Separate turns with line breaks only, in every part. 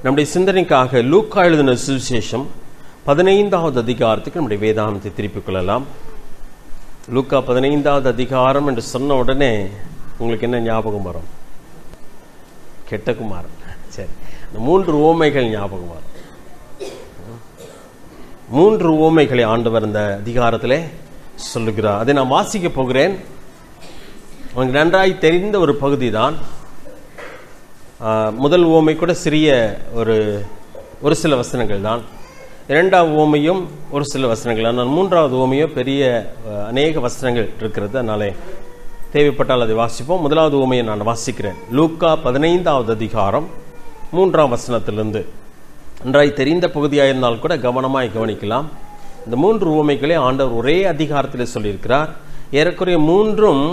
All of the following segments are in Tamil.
நம்முடைய சிந்தனைக்காக லூக்கா எழுதின சுவிசேஷம் 15வது அதிகாரத்துக்கு நம்முடைய வேதாந்தத்தை திருப்பிக் கொள்ளலாம். லூக்கா 15வது அதிகாரம் என்று சொன்ன உடனே உங்களுக்கு என்ன ஞாபகம் வரும்? கெட்டகுமாரன். சரி, இந்த 3 உவமைகள் ஞாபகம் வரும். 3 உவமைகளை ஆண்டவர் இந்த அதிகாரத்திலே சொல்லுகிறார். அதை நான் வாசிக்க போகிறேன். உங்களுக்கு நன்றாய் தெரிந்த ஒரு பகுதி தான். முதல் உவமை கூட சிறிய ஒரு சில வசனங்கள் தான். 2வது உவமையும் ஒரு சில வசனங்கள். ஆனால் 3வது உவமையும் பெரிய அநேக வசனங்கள் இருக்கிறது. அதனால தேவைப்பட்டால் அதை வாசிப்போம். முதலாவது உவமையை நான் வாசிக்கிறேன். லூக்கா 15வது அதிகாரம் 3ஆம் வசனத்திலிருந்து. நன்றாய் தெரிந்த பகுதியாயிருந்தால் கூட கவனமாய் கவனிக்கலாம். இந்த 3 உவமைகளை ஆண்டவர் ஒரே அதிகாரத்தில் சொல்லியிருக்கிறார். ஏறக்குறைய 3ம்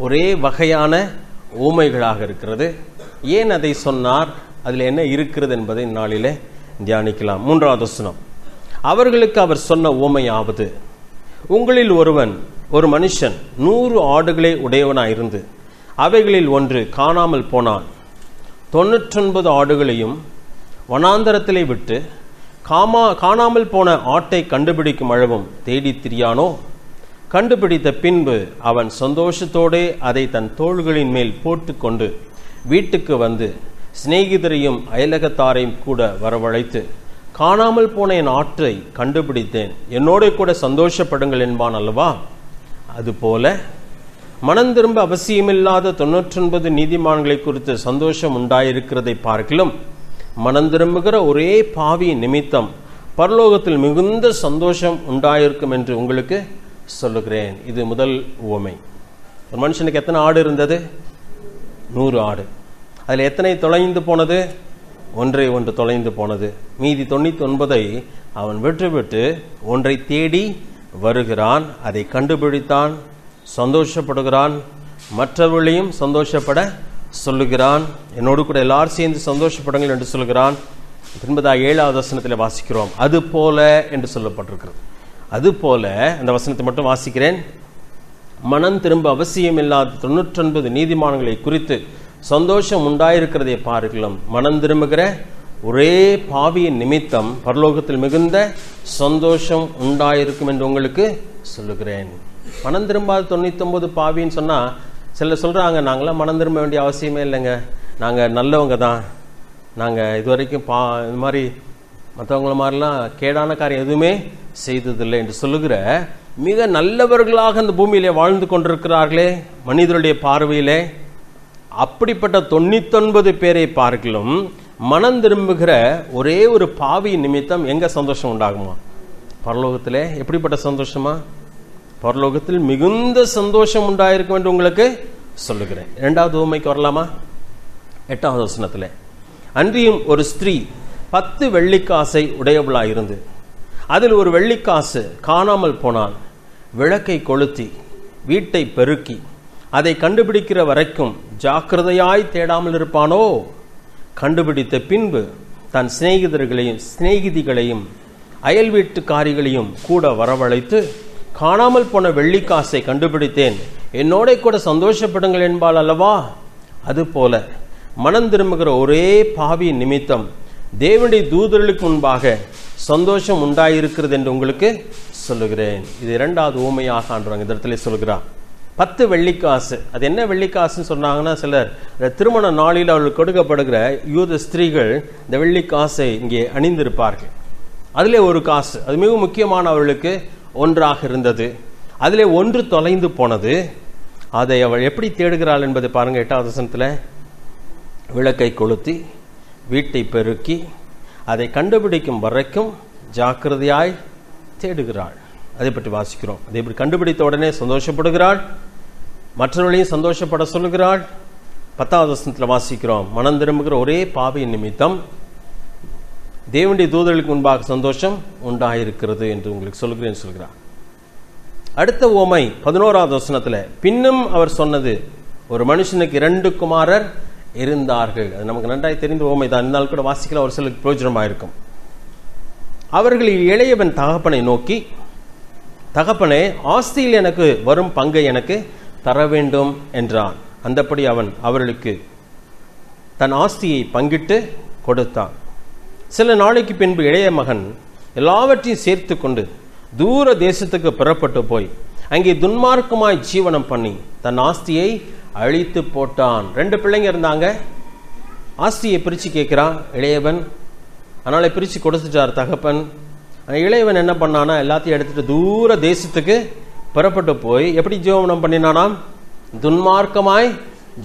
ஒரே வகையான உவமைகளாக இருக்கிறது. ஏன் அதை சொன்னார், அதில் என்ன இருக்கிறது என்பதை நாளிலே தியானிக்கலாம். 3வது வசனம். அவர்களுக்கு அவர் சொன்ன உவமையாவது, உங்களில் ஒரு மனுஷன் 100 ஆடுகளே உடையவனாயிருந்து அவைகளில் ஒன்று காணாமல் போனான். 99 ஆடுகளையும் வனாந்தரத்திலே விட்டு காணாமல் போன ஆட்டை கண்டுபிடிக்கும் அளவும் தேடி திரியானோ? கண்டுபிடித்த பின்பு அவன் சந்தோஷத்தோடே அதை தன் தோள்களின் மேல் போட்டுக்கொண்டு வீட்டுக்கு வந்து சிநேகிதரையும் அயலகத்தாரையும் கூட வரவழைத்து, காணாமல் போன என் ஆட்டை கண்டுபிடித்தேன், என்னோட கூட சந்தோஷப்படுங்கள் என்பான் அல்லவா? அதுபோல மனம் திரும்ப அவசியமில்லாத 99 நீதிமான்களை குறித்து சந்தோஷம் உண்டாயிருக்கிறதை பார்க்கிலும் மனம் திரும்புகிற ஒரே பாவியின் நிமித்தம் பரலோகத்தில் மிகுந்த சந்தோஷம் உண்டாயிருக்கும் என்று உங்களுக்கு சொல்லுகிறேன். இது முதல் உவமை. ஒரு மனுஷனுக்கு எத்தனை ஆடு இருந்தது? 100 ஆடு. அதில் எத்தனை தொலைந்து போனது? ஒன்று தொலைந்து போனது. மீதி 99ஐ அவன் விட்டு ஒன்றை தேடி வருகிறான். அதை கண்டுபிடித்தான், சந்தோஷப்படுகிறான், மற்றவர்களையும் சந்தோஷப்பட சொல்லுகிறான். என்னோடு கூட எல்லாரும் சேர்ந்து சந்தோஷப்படுங்கள் என்று சொல்லுகிறான். 7வது வசனத்தில் வாசிக்கிறோம், அது போல என்று சொல்லப்பட்டிருக்கிறது. அது போல, அந்த வசனத்தை மட்டும் வாசிக்கிறேன். மனம் திரும்ப அவசியம் இல்லாத 99 நீதிமான்களை குறித்து சந்தோஷம் உண்டாயிருக்கிறதை பார்க்கலாம். மனம் திரும்புகிற ஒரே பாவியின் நிமித்தம் பரலோகத்தில் மிகுந்த சந்தோஷம் உண்டாயிருக்கும் என்று உங்களுக்கு சொல்லுகிறேன். மனம் திரும்பாத 99 பாவின்னு சொன்னா சிலர் சொல்றாங்க, நாங்களாம் மனம் திரும்ப வேண்டிய அவசியமே இல்லைங்க, நாங்கள் நல்லவங்க தான், நாங்கள் இதுவரைக்கும் இந்த மாதிரி மற்றவங்கள மாதிரிலாம் கேடான காரியம் எதுவுமே செய்ததில்லை என்று சொல்லுகிற மிக நல்லவர்களாக இந்த பூமியிலே வாழ்ந்து கொண்டிருக்கிறார்களே மனிதருடைய பார்வையிலே. அப்படிப்பட்ட 99 பேரை பார்க்கலும் மனம் திரும்புகிற ஒரே ஒரு பாவி நிமித்தம் எங்க சந்தோஷம் உண்டாகுமா? பரலோகத்திலே. எப்படிப்பட்ட சந்தோஷமா? பரலோகத்தில் மிகுந்த சந்தோஷம் உண்டாயிருக்கும் என்று உங்களுக்கு சொல்லுகிறேன். 2வது உவமைக்கு வரலாமா? 8வது வசனத்திலே, அன்றியும் ஒரு ஸ்திரீ 10 வெள்ளிக்காசை உடையவளாயிருந்து அதில் ஒரு வெள்ளிக்காசு காணாமல் போனான். விளக்கை கொளுத்தி வீட்டை பெருக்கி அதை கண்டுபிடிக்கிற வரைக்கும் ஜாக்கிரதையாய் தேடாமல் இருப்பானோ? கண்டுபிடித்த பின்பு தன் சிநேகிதிகளையும் அயல் வீட்டுக்காரிகளையும் கூட வரவழைத்து, காணாமல் போன வெள்ளிக்காசை கண்டுபிடித்தேன், என்னோட கூட சந்தோஷப்படுங்கள் என்பாள் அல்லவா? அதுபோல மனம் திரும்புகிற ஒரே பாவியின் நிமித்தம் தேவனுடைய தூதர்களுக்கு முன்பாக சந்தோஷம் உண்டாயிருக்கிறது என்று உங்களுக்கு சொல்லுகிறேன். இது 2வது உவமையாக ஆண்டவர் இந்த இடத்துல சொல்கிறார். 10 வெள்ளிக்காசு. அது என்ன வெள்ளிக்காசுன்னு சொன்னாங்கன்னா, சிலர் திருமண நாளில் அவர்களுக்கு கொடுக்கப்படுகிற யூத ஸ்திரீகள் இந்த வெள்ளிக்காசை இங்கே அணிந்திருப்பார்கள். அதிலே ஒரு காசு, அது மிகவும் முக்கியமான அவர்களுக்கு ஒன்றாக இருந்தது. அதிலே ஒன்று தொலைந்து போனது. அதை அவள் எப்படி தேடுகிறாள் என்பதை பாருங்க. 8வது வசனத்தில், விளக்கை கொளுத்தி வீட்டை பெருக்கி அதை கண்டுபிடிக்கும் வரைக்கும் ஜாக்கிரதையாய் தேடுகிறாள். அதை பற்றி வாசிக்கிறோம். அதை இப்படி கண்டுபிடித்த உடனே சந்தோஷப்படுகிறாள், மற்றவர்களையும் சந்தோஷப்பட சொல்லுகிறாள். 10வது வசனத்தில் வாசிக்கிறோம், மனம் திரும்புகிற ஒரே பாவியின் நிமித்தம் தேவனுடைய தூதர்களுக்கு முன்பாக சந்தோஷம் உண்டாயிருக்கிறது என்று உங்களுக்கு சொல்லுகிறேன் சொல்கிறார். அடுத்த உவமை 11வது வசனத்தில், பின்னும் அவர் சொன்னது, ஒரு மனுஷனுக்கு 2 குமாரர் இருந்தார்கள். அது நமக்கு நன்றாய் தெரிந்த உவமை தான். இருந்தாலும் கூட வாசிக்கலாம், ஒரு சிலருக்கு பிரயோஜனமாக இருக்கும். அவர்களில் இளையவன் தகப்பனை நோக்கி, தகப்பனே, ஆஸ்தியில் எனக்கு வரும் பங்கை எனக்கு தர வேண்டும் என்றான். அந்தப்படி அவன் அவர்களுக்கு தன் ஆஸ்தியை பங்கிட்டு கொடுத்தான். சில நாளைக்கு பின்பு இளைய மகன் எல்லாவற்றையும் சேர்த்து கொண்டு தூர தேசத்துக்கு புறப்பட்டு போய் அங்கே துன்மார்க்கமாய் ஜீவனம் பண்ணி தன் ஆஸ்தியை அழித்து போட்டான். 2 பிள்ளைங்க இருந்தாங்க. ஆஸ்தியை பிரித்து கேட்கிறான் இளையவன். அதனால பிரித்து கொடுத்துட்டார் தகப்பன். இளையவன் என்ன பண்ணானா, எல்லாத்தையும் எடுத்துட்டு தூர தேசத்துக்கு புறப்பட்டு போய் எப்படி ஜீவனம் பண்ணினானாம்? துன்மார்க்கமாய்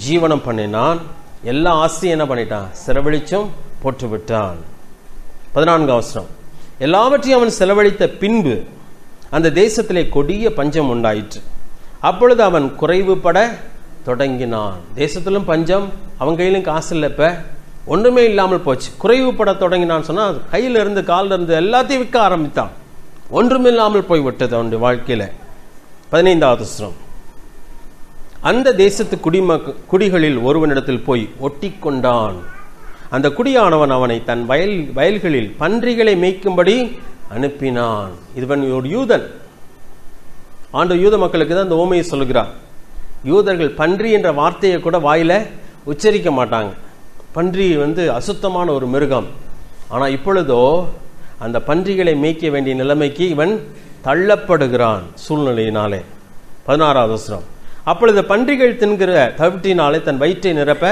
ஜீவனம் பண்ணினான். எல்லா ஆஸ்தியும் என்ன பண்ணிட்டான்? செலவழிச்சும் போட்டு விட்டான். 14ஆம் வசனம். எல்லாவற்றையும் அவன் செலவழித்த பின்பு அந்த தேசத்திலே கொடிய பஞ்சம் உண்டாயிற்று. அப்பொழுது அவன் குறைவுபட தொடங்கினான். தேசத்திலும் பஞ்சம், அவன் கையிலும் காசு இல்லை, இப்ப ஒன்றுமே இல்லாமல் போச்சு. குறைவுபட தொடங்கினான்னு சொன்னா கையில இருந்து காலில் இருந்து எல்லாத்தையும் விற்க ஆரம்பித்தான். ஒன்றுமில்லாமல் போய்விட்டது அவனுடைய வாழ்க்கையில. 15ஆவது வசனம். அந்த தேசத்து குடிகளில் ஒருவனிடத்தில் போய் ஒட்டி கொண்டான். அந்த குடியானவன் அவனை தன் வயல்களில் பன்றிகளை மேய்க்கும்படி அனுப்பினான். இதுவன் ஒரு யூதன். ஆண்டவர் யூத மக்களுக்கு தான் இந்த ஓமையை சொல்லுகிறார். யூதர்கள் பன்றி என்ற வார்த்தையை கூட வாயில உச்சரிக்க மாட்டாங்க. பன்றி அசுத்தமான ஒரு மிருகம். ஆனா இப்பொழுதோ அந்த பன்றிகளை மேய்க்க வேண்டிய நிலைமைக்கு இவன் தள்ளப்படுகிறான் சூழ்நிலையினாலே. 16ஆவது வசனம். அப்பொழுது பன்றிகள் தின்கிற தவிட்டினாலே தன் வயிற்றை நிரப்ப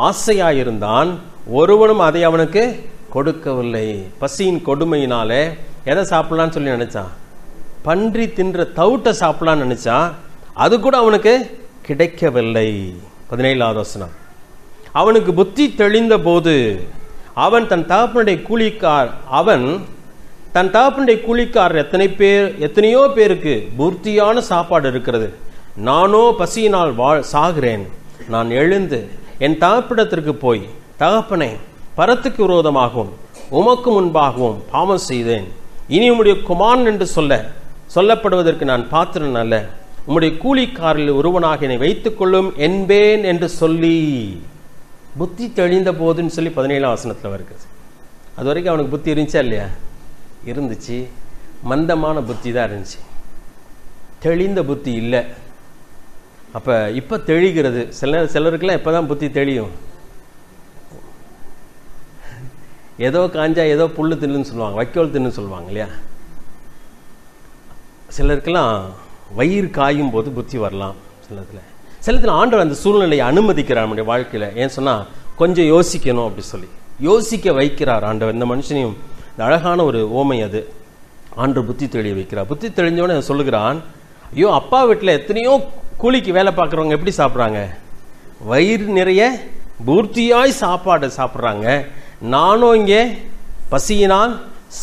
ஆசையாயிருந்தான். ஒருவனும் அதை அவனுக்கு கொடுக்கவில்லை. பசியின் கொடுமையினாலே எதை சாப்பிடலான்னு சொல்லி நினைச்சான்? பன்றி தின்ற தவிட்டை சாப்பிடலான்னு நினைச்சான். அது கூட அவனுக்கு கிடைக்கவில்லை. 17ஆவது வசனம். அவனுக்கு புத்தி தெளிந்த போது அவன் தன் தகப்பனுடைய கூலிக்காரர் எத்தனையோ பேருக்கு பூர்த்தியான சாப்பாடு இருக்கிறது, நானோ பசியினால் சாகிறேன். நான் எழுந்து என் தகப்பனிடத்திற்கு போய், தகப்பனே, பரத்துக்கு விரோதமாகவும் உமக்கு முன்பாகவும் பாவம் செய்தேன். இனி உம்முடைய குமாரன் என்று சொல்லப்படுவதற்கு நான் பாத்திரன் அல்ல. உம்முடைய கூலிக்காரில் ஒருவனாக என்னை வைத்துக் கொள்ளும் என்பேன் என்று சொல்லி. புத்தி தெளிந்த போதுன்னு சொல்லி 17ஆம் வசனத்தில் வருகிறது. அது வரைக்கும் அவனுக்கு புத்தி இருந்துச்சா இல்லையா? இருந்துச்சு. மந்தமான புத்தி தான் இருந்துச்சு, தெளிந்த புத்தி இல்லை. இப்ப தெளிகிறது. சிலருக்கெல்லாம் இப்பதான் புத்தி தெளியும். ஏதோ காஞ்சா ஏதோ புல்லு தின்னுன்னு சொல்லுவாங்க, வைக்கோல் தின்னு சொல்லுவாங்க இல்லையா? சிலருக்கெல்லாம் வயிறு காயும் போது புத்தி வரலாம். சிலத்துல ஆண்டவர் அந்த சூழ்நிலையை அனுமதிக்கிறார் நம்முடைய வாழ்க்கையில. ஏன் சொன்னா கொஞ்சம் யோசிக்கணும் அப்படி சொல்லி யோசிக்க வைக்கிறார் ஆண்டவர். இந்த மனுஷனையும் இந்த அழகான ஒரு ஓமை அது. ஆண்டவர் புத்தி தெளிய வைக்கிறார். புத்தி தெளிஞ்சவனே சொல்லுகிறான், ஐயோ, அப்பா வீட்டில் எத்தனையோ கூலிக்கு வேலை பார்க்குறவங்க எப்படி சாப்பிட்றாங்க? வயிறு நிறைய பூர்த்தியாய் சாப்பாடு சாப்பிட்றாங்க. நானும் இங்கே பசியினால்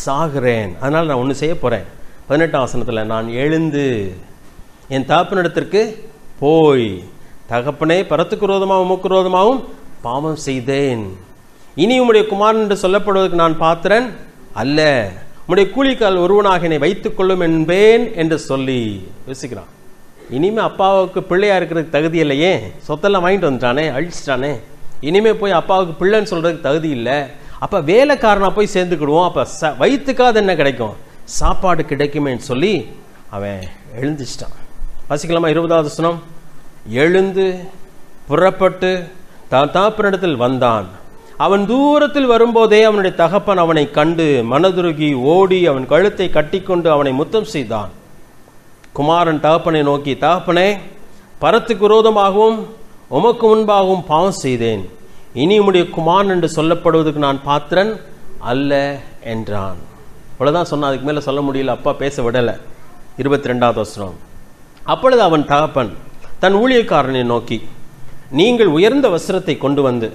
சாகிறேன். அதனால் நான் ஒன்று செய்ய போகிறேன். 18ஆம் வசனத்தில், நான் எழுந்து என் தகப்பனிடத்திற்கு போய், தகப்பனே, பரத்துக்கு விரோதமாகவும் உமக்கு விரோதமாகவும் பாவம் செய்தேன். இனி உம்முடைய குமாரன் என்று சொல்லப்படுவதற்கு நான் பாத்திரன் அல்ல. உம்முடைய கூலிக்கால் ஒருவனாக என்னை வைத்துக் கொள்ளும் என்பேன் என்று சொல்லி யோசிக்கிறான். இனிமே அப்பாவுக்கு பிள்ளையா இருக்கிறதுக்கு தகுதி இல்லையே, சொத்தெல்லாம் வாங்கிட்டு வந்துட்டானே, அழிச்சிட்டானே, இனிமே போய் அப்பாவுக்கு பிள்ளைன்னு சொல்றதுக்கு தகுதி இல்லை. அப்ப வேலைக்காரனா போய் சேர்ந்துக்கிடுவோம். அப்ப வயிற்றுக்காது என்ன கிடைக்கும்? சாப்பாடு கிடைக்குமேன்னு சொல்லி அவன் எழுந்துச்சிட்டான். வாசிக்கலாமா? 20ஆவது வசனம். எழுந்து புறப்பட்டு தகப்பனிடத்தில் வந்தான். அவன் தூரத்தில் வரும்போதே அவனுடைய தகப்பன் அவனை கண்டு மனதுருகி ஓடி அவன் கழுத்தை கட்டிக்கொண்டு அவனை முத்தம் செய்தான். குமாரன் தகப்பனை நோக்கி, தகப்பனே, பரத்துக்கு விரோதமாகவும் உமக்கு முன்பாகவும் பாவம் செய்தேன். இனி உம்முடைய குமாரன் என்று சொல்லப்படுவதற்கு நான் பாத்திரன் அல்ல என்றான். அவ்வளவுதான் சொன்னான். அதுக்கு மேல சொல்ல முடியல. அப்பா பேச விடல. 22ஆவது வசனம். அப்பொழுது அவன் தகப்பன் தன் ஊழியக்காரனை நோக்கி, நீங்கள் உயர்ந்த வஸ்திரத்தை கொண்டு வந்து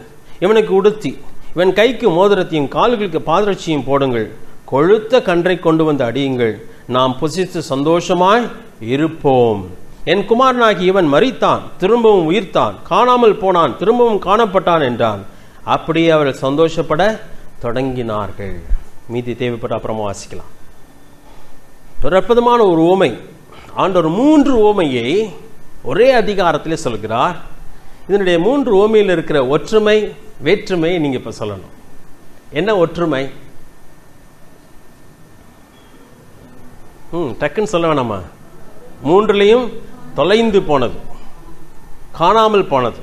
இவனுக்கு உடுத்தி இவன் கைக்கு மோதிரத்தையும் கால்களுக்கு பாதரட்சியும் போடுங்கள். கொழுத்த கன்றை கொண்டு வந்து அடியுங்கள். நாம் புசித்து சந்தோஷமாய் இருப்போம். என் குமாரனாகி இவன் மரித்தான், திரும்பவும் உயிர்த்தான், காணாமல் போனான், திரும்பவும் காணப்பட்டான் என்றான். அப்படியே அவர்கள் சந்தோஷப்பட தொடங்கினார்கள். மீதி தேவைப்பட்ட அப்புறமா வாசிக்கலாம். ஒரு அற்புதமான ஒரு ஓமை. ஆண்டவர் 3 ஓமையை ஒரே அதிகாரத்திலே சொல்கிறார். இதனுடைய 3 ஓமையில் இருக்கிற ஒற்றுமை வேற்றுமை நீங்க இப்ப சொல்லணும். என்ன ஒற்றுமை? டக்குன்னு சொல்ல வேணாமா? 3லையும் தொலைந்து போனது, காணாமல் போனது.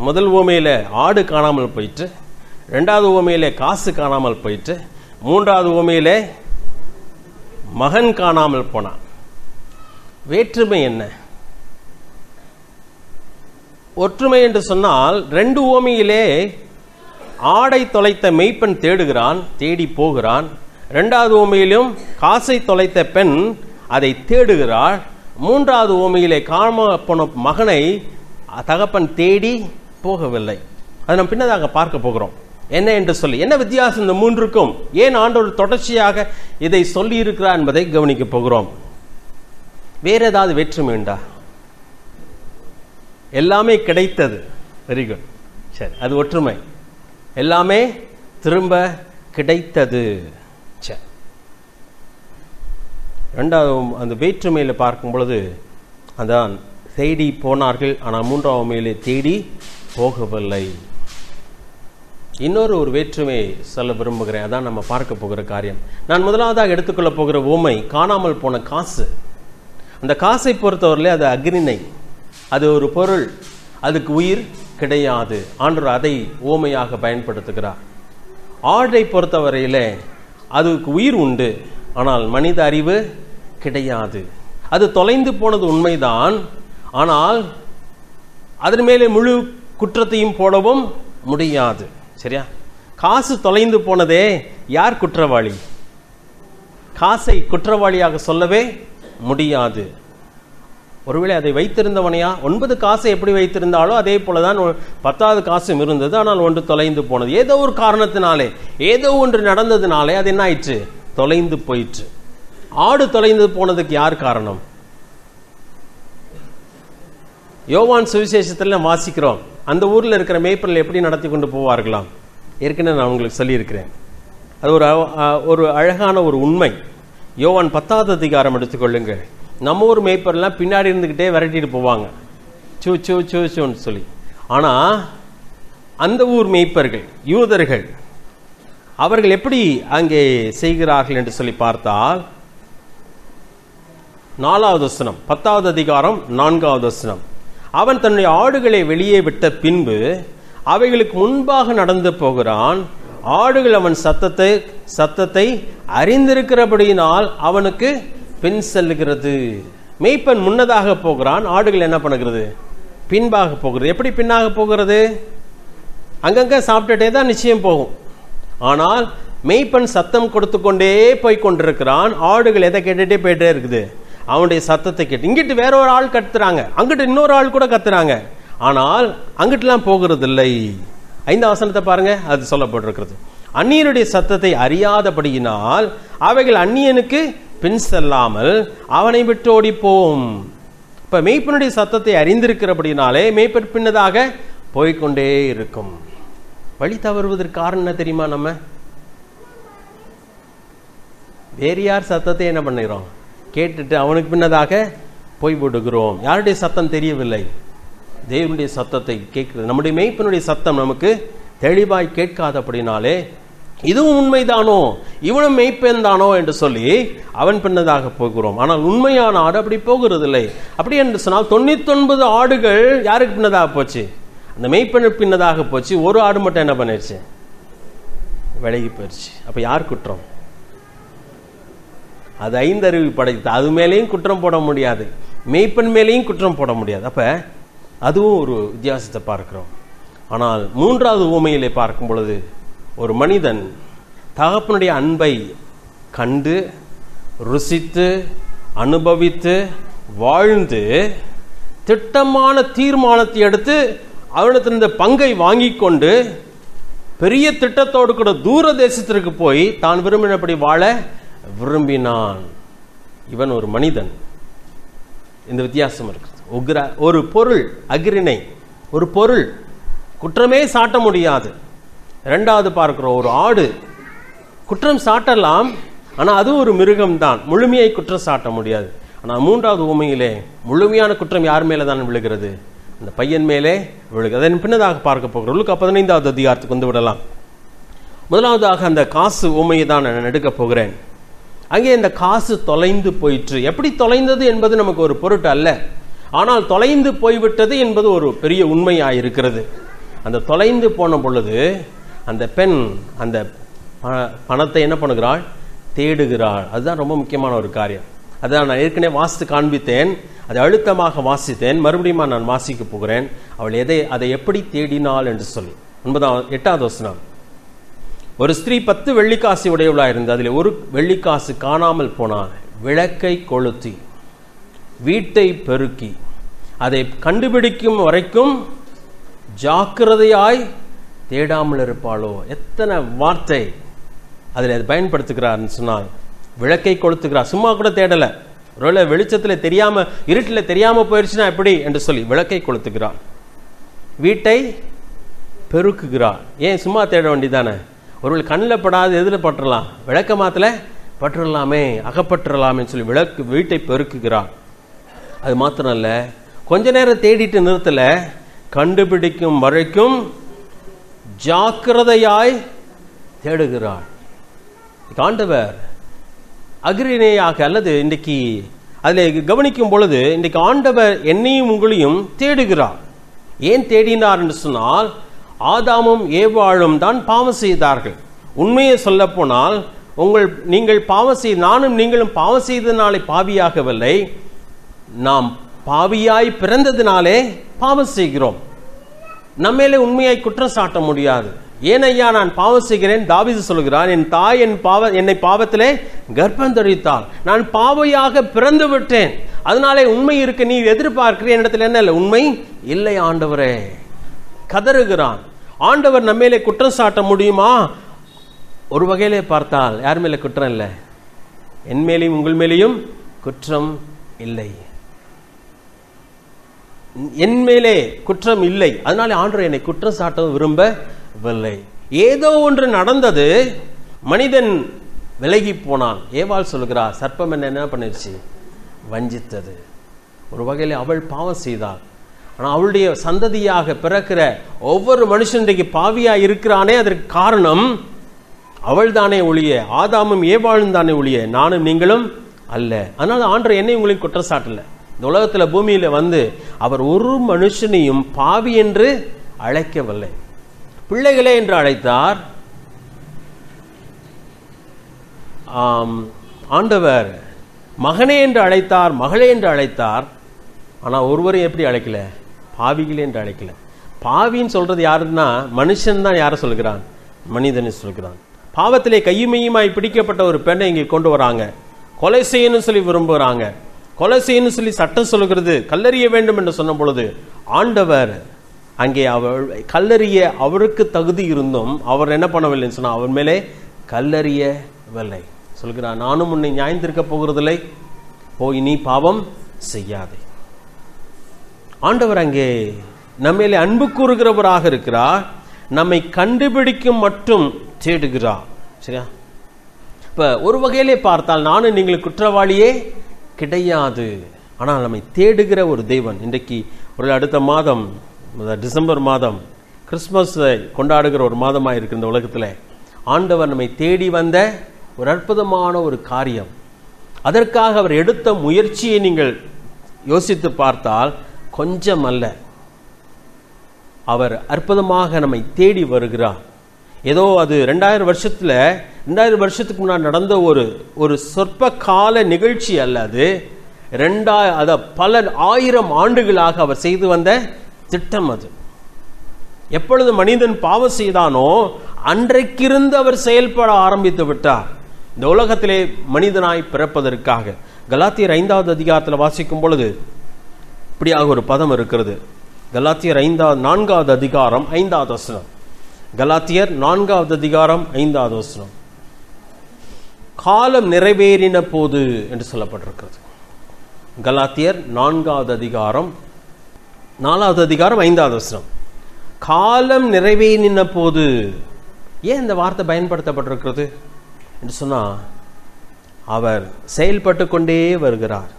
முதல் ஓமையில ஆடு காணாமல் போயிட்டு, 2வது உவமையிலே காசு காணாமல் போயிட்டு, 3வது உவமையிலே மகன் காணாமல் போனான். வேற்றுமை என்ன? ஒற்றுமை என்று சொன்னால் 2 உவமையிலே ஆடை தொலைத்த மெய்ப்பெண் தேடுகிறான், தேடி போகிறான். 2வது உவமையிலும் காசை தொலைத்த பெண் அதை தேடுகிறாள். 3வது உவமையிலே காணாமல் போன மகனை தகப்பன் தேடி போகவில்லை. அதை நாம் பின்னதாக பார்க்க போகிறோம் என்ன என்று சொல்லி. என்ன வித்தியாசம் இந்த 3க்கும்? ஏன் ஆண்டவர் தொடர்ச்சியாக இதை சொல்லி இருக்கிறார் என்பதை கவனிக்க போகிறோம். வேற ஏதாவது வேற்றுமை உண்டா? எல்லாமே கிடைத்தது. Very good. சரி, அது ஒற்றுமை. எல்லாமே திரும்ப கிடைத்தது. சரி, 2வது அந்த வேற்றுமையில் பார்க்கும் பொழுது அதான் தேடி போனார்கள், ஆனால் 3வது உவமையிலே தேடி போகவில்லை. இன்னொரு வேற்றுமையை சொல்ல விரும்புகிறேன். அதான் நம்ம பார்க்க போகிற காரியம். நான் முதலாவதாக எடுத்துக்கொள்ள போகிற உவமை காணாமல் போன காசு. அந்த காசை பொறுத்தவரையிலே அது அக்னினை, அது ஒரு பொருள், அதுக்கு உயிர் கிடையாது. ஆண்டவர் அதை உவமையாக பயன்படுத்துகிறார். ஆடை பொறுத்தவரையிலே அதுக்கு உயிர் உண்டு, ஆனால் மனித அறிவு கிடையாது. அது தொலைந்து போனது உண்மைதான், ஆனால் அதன் மேலே முழு குற்றத்தையும் போடவும் முடியாது. சரியா? காசு தொலைந்து போனதே, யார் குற்றவாளி? காசை குற்றவாளியாக சொல்லவே முடியாது. ஒருவேளை அதை வைத்திருந்தவனையா? 9 காசை எப்படி வைத்திருந்தாலோ அதே போலதான் 10வது காசும் இருந்தது, ஆனால் ஒன்று தொலைந்து போனது. ஏதோ ஒரு காரணத்தினாலே, ஏதோ ஒன்று நடந்ததுனாலே அது என்ன ஆயிற்று? தொலைந்து போயிற்று. ஆடு தொலைந்து போனதுக்கு யார் காரணம்? யோவான் சுவிசேஷத்தில் வாசிக்கிறோம், அந்த ஊரில் இருக்கிற மேய்ப்பர்கள் எப்படி நடத்தி கொண்டு போவார்களாம். ஏற்கனவே நான் உங்களுக்கு சொல்லியிருக்கிறேன். அது ஒரு அழகான ஒரு உண்மை. யோவான் 10வது அதிகாரம் எடுத்துக்கொள்ளுங்க. நம்ம ஊர் மேய்ப்பர்லாம் பின்னாடி இருந்துக்கிட்டே விரட்டிட்டு போவாங்க, சூ சூ சூ சூன்னு சொல்லி. ஆனால் அந்த ஊர் மேய்ப்பர்கள், யூதர்கள், அவர்கள் எப்படி அங்கே செய்கிறார்கள் என்று சொல்லி பார்த்தால், 4வது வசனம், 10வது அதிகாரம் 4வது வசனம். அவன் தன்னுடைய ஆடுகளை வெளியே விட்ட பின்பு அவைகளுக்கு முன்பாக நடந்து போகிறான். ஆடுகள் அவன் சத்தத்தை அறிந்திருக்கிறபடியினால் அவனுக்கு பின் செல்லுகிறது. மேய்ப்பன் முன்னதாக போகிறான், ஆடுகள் என்ன பண்ணுகிறது? பின்பாக போகிறது. எப்படி பின்னாக போகிறது? அங்கங்க சாப்பிட்டுட்டே தான் நிச்சயம் போகும். ஆனால் மேய்ப்பன் சத்தம் கொடுத்து கொண்டே போய் கொண்டிருக்கிறான். ஆடுகள் எதை கேட்டுட்டே போயிட்டே இருக்குது? அவனுடைய சத்தத்தை கேட்டு. இங்கிட்டு வேற ஒரு ஆள் கத்துறாங்க, அங்கிட்டு இன்னொரு ஆள் கூட கத்துறாங்க, ஆனால் அங்கிட்டுலாம் போகிறது இல்லை. 5வது வசனத்தை பாருங்க, அது சொல்லப்பட்டிருக்கிறது. அந்நியனுடைய சத்தத்தை அறியாதபடியினால் அவைகள் அந்நியனுக்கு பின் செல்லாமல் அவனை விட்டு ஓடி போகும். இப்ப மேய்ப்பனுடைய சத்தத்தை அறிந்திருக்கிறபடினாலே மேய்ப்பன் பின்னதாக போய்கொண்டே இருக்கும். வழி தவறுவதற்கு காரணம் என்ன தெரியுமா? நம்ம வேறு யார் சத்தத்தை என்ன பண்ணுகிறோம்? கேட்டுட்டு அவனுக்கு பின்னதாக போய்விடுகிறோம். யாருடைய சத்தம் தெரியவில்லை, தேவனுடைய சத்தத்தை கேட்கிறது. நம்முடைய மேய்ப்பனுடைய சத்தம் நமக்கு தெளிவாய் கேட்காதபடினாலே இதுவும் உண்மைதானோ, இவனும் மெய்ப்பெண் தானோ என்று சொல்லி அவன் பின்னதாக போகிறோம். ஆனால் உண்மையான ஆடு அப்படி போகிறது இல்லை. அப்படி என்று சொன்னால் 99 ஆடுகள் யாருக்கு பின்னதாக போச்சு? அந்த மெய்ப்பெண்ணு பின்னதாக போச்சு. ஒரு ஆடு மட்டும் என்ன பண்ணிருச்சு? விலகி போயிடுச்சு. அப்ப யார் குற்றம்? அது 5 அறிவு படைத்து, அது மேலேயும் குற்றம் போட முடியாது, மெய்ப்பெண் மேலேயும் குற்றம் போட முடியாது. அப்ப அதுவும் ஒரு வித்தியாசத்தை பார்க்கிறோம். ஆனால் 3வது உவமையிலே பார்க்கும் பொழுது ஒரு மனிதன் தகப்பனுடைய அன்பை கண்டு ருசித்து அனுபவித்து வாழ்ந்து திட்டமான தீர்மானத்தை எடுத்து அவனிடத்திலிருந்து பங்கை வாங்கி கொண்டு பெரிய திட்டத்தோடு கூட தூர தேசத்திற்கு போய் தான் விரும்பினபடி வாழ விரும்பினான். இவன் ஒரு மனிதன். இந்த வித்தியாசம் இருக்கு. ஒரு பொருள் அக்ரிணை, ஒரு பொருள் குற்றமே சாட்ட முடியாது. 2வது பார்க்கிறோம், ஒரு ஆடு குற்றம் சாட்டலாம், ஆனால் அது ஒரு மிருகம் தான், முழுமையை குற்றம் சாட்ட முடியாது. ஆனால் 3வது உவமையிலே முழுமையான குற்றம் யார் மேலே தான் விழுகிறது? அந்த பையன் மேலே விழுகிறது. அதன் பின்னதாக பார்க்க போகிறோம். லூக்கா 15வது அதிகாரத்துக்கு வந்து விடலாம். முதலாவதாக அந்த காசு உவமையை தான் நான் எடுக்கப் போகிறேன். அங்கே இந்த காசு தொலைந்து போயிற்று. எப்படி தொலைந்தது என்பது நமக்கு ஒரு பொருட்டு அல்ல, ஆனால் தொலைந்து போய்விட்டது என்பது ஒரு பெரிய உண்மையாயிருக்கிறது. அந்த தொலைந்து போன பொழுது அந்த பெண் அந்த பணத்தை என்ன பண்ணுகிறாள்? தேடுகிறாள். அதுதான் ரொம்ப முக்கியமான ஒரு காரியம். அதான் நான் ஏற்கனவே வாசித்து காண்பித்தேன், அதை அழுத்தமாக வாசித்தேன், மறுபடியும் நான் வாசிக்க போகிறேன். அவள் அதை எப்படி தேடினாள் என்று சொல்லி. 8வது வசனம். ஒரு ஸ்திரீ 10 வெள்ளிக்காசு உடையவளாக இருந்து அதில் ஒரு வெள்ளிக்காசு காணாமல் போனாள். விளக்கை கொளுத்தி வீட்டை பெருக்கி அதை கண்டுபிடிக்கும் வரைக்கும் ஜாக்கிரதையாய் தேடாமல் இருப்பாளோ. எத்தனை வார்த்தை அதில் பயன்படுத்துகிறார்னு சொன்னால், விளக்கை கொளுத்துகிறார். சும்மா கூட தேடலை, ஒருவேளை வெளிச்சத்தில் தெரியாம, இருட்டில் தெரியாம போயிடுச்சுன்னா எப்படி என்று சொல்லி விளக்கை கொளுத்துகிறார். வீட்டை பெருக்குகிறார். ஏன் சும்மா தேட வேண்டியதானே? ஒருவேளை கண்ணில் படாது எதில் பற்றலாம்? விளக்க மாத்திர பற்றலாமே, அகப்பற்றலாமே சொல்லி வீட்டை பெருக்குகிறார். அது மாத்திரம் அல்ல, கொஞ்ச நேரம் தேடிட்டு நிறுத்தல, கண்டுபிடிக்கும் வரைக்கும் ஜாக்கிரதையாய் தேடுகிறார். ஆண்டவர் அகிரிணையாக அல்லது இன்றைக்கு அதில் கவனிக்கும் பொழுது, இன்றைக்கு ஆண்டவர் என்னையும் உங்களையும் தேடுகிறார். ஏன் தேடினார் என்று சொன்னால், ஆதாமும் ஏவாளும் தான் பாவம் செய்தார்கள். உண்மையை சொல்ல போனால், நீங்கள் பாவம் செய்து, நானும் நீங்களும் பாவம் செய்ததினாலே பாவியாகவில்லை, நாம் பாவியாய் பிறந்ததினாலே பாவம் செய்கிறோம். நம்மேலே உண்மையாய் குற்றம் சாட்ட முடியாது. ஏன் ஐயா நான் பாவம் செய்கிறேன்? தாவீது சொல்கிறான், என் தாய் என்னை பாவத்திலே கர்ப்பந்தரித்தாள், நான் பாவியாக பிறந்து விட்டேன், அதனாலே உண்மை இருக்க நீ எதிர்பார்க்கிறேன், இடத்துல என்ன இல்லை, உண்மை இல்லை ஆண்டவரே. கதறுகிறான். ஆண்டவர் நம்மேலே குற்றம் சாட்ட முடியுமா? ஒரு வகையிலே பார்த்தால் யார் மேலே குற்றம் இல்லை? என் மேலேயும் உங்கள் மேலேயும் குற்றம் இல்லை. என் மேலே குற்றம் இல்லை, அதனால ஆண்டவர் என்னை குற்றம் சாட்ட விரும்பவில்லை. ஏதோ ஒன்று நடந்தது, மனிதன் விலகி போனான். ஏவாள் சொல்கிறார், சர்ப்பம் என்ன பண்ணிருச்சு? வஞ்சித்தது. ஒரு வகையில் அவள் பாவம் செய்தாள். ஆனால் அவளுடைய சந்ததியாக பிறக்கிற ஒவ்வொரு மனுஷனுக்கு பாவியா இருக்கிறானே, அதற்கு காரணம் அவள் தானே ஒழிய, ஆதாமும் ஏவாளும் தானே ஒழிய, நானும் நீங்களும் அல்ல. அதனால ஆண்டவர் என்னை உங்களையும் குற்றம் சாட்டல. இந்த உலகத்தில் பூமியில வந்து அவர் ஒரு மனுஷனையும் பாவி என்று அழைக்கவில்லை. பிள்ளைகளே என்று அழைத்தார். ஆண்டவர் மகனே என்று அழைத்தார், மகளே என்று அழைத்தார். ஆனால் ஒருவரையும் எப்படி அழைக்கல? பாவிகளே என்று அழைக்கல. பாவின்னு சொல்றது யாருன்னா மனுஷன் தான். யாரை சொல்கிறான்? மனிதனை சொல்கிறான். பாவத்திலே கையுமையுமாய் பிடிக்கப்பட்ட ஒரு பெண்ணை இங்கே கொண்டு வராங்க. கொலை செய்யணும்னு சொல்லி விரும்புகிறாங்க. கொலை செய்யணும்னு சொல்லி சட்டம் சொல்லுகிறது. கல்லறிய வேண்டும் என்று சொன்ன பொழுது ஆண்டவர் அங்கே அவள் கல்லறிய அவருக்கு தகுதி இருந்தும் அவர் என்ன பண்ணவில்லைன்னு சொன்னா, அவர் மேலே கல்லறியவில்லை. சொல்கிறார், நானும் உன்னை நியாயந்திருக்க போகிறதில்லை, போய் நீ பாவம் செய்யாதே. ஆண்டவர் அங்கே நம்மேலே அன்பு கூறுகிறவராக இருக்கிறார். நம்மை கண்டுபிடிக்கும் மட்டும் தேடுகிறார். சரியா? இப்ப ஒரு வகையிலே பார்த்தால் நானும் நீங்கள் குற்றவாளியே கிடையாது. ஆனால் நம்மை தேடுகிற ஒரு தெய்வன். இன்றைக்கு ஒரு அடுத்த மாதம் டிசம்பர் மாதம் கிறிஸ்துமஸை கொண்டாடுகிற ஒரு மாதமாக இருக்கு இந்த உலகத்தில். ஆண்டவர் நம்மை தேடி வந்த ஒரு அற்புதமான ஒரு காரியம். அதற்காக அவர் எடுத்த முயற்சியை நீங்கள் யோசித்து பார்த்தால் கொஞ்சம் அல்ல. அவர் அற்புதமாக நம்மை தேடி வருகிறார். ஏதோ அது 2000 வருஷத்துக்கு முன்னாடி நடந்த ஒரு சொற்ப கால நிகழ்ச்சி அல்ல. அது பல 1000 ஆண்டுகளாக அவர் செய்து வந்த திட்டம். அது எப்பொழுது மனிதன் பாவம் செய்தானோ அன்றைக்கிருந்து அவர் செயல்பட ஆரம்பித்து விட்டார் இந்த உலகத்திலே மனிதனாய் பிறப்பதற்காக. கலாத்தியர் 5வது அதிகாரத்தில் வாசிக்கும் பொழுது இப்படியாக ஒரு பதம் இருக்கிறது. கலாத்தியர் 4வது அதிகாரம் 5வது வசனம். கலாத்தியர் 4வது அதிகாரம் 5வது வசனம். காலம் நிறைவேறின போது என்று சொல்லப்பட்டிருக்கிறது. கலாத்தியர் 4வது அதிகாரம் 4வது அதிகாரம் 5வது வசனம். காலம் நிறைவேறின போது. ஏன் இந்த வார்த்தை பயன்படுத்தப்பட்டிருக்கிறது என்று சொன்னா, அவர் செயல்பட்டு கொண்டே வருகிறார்.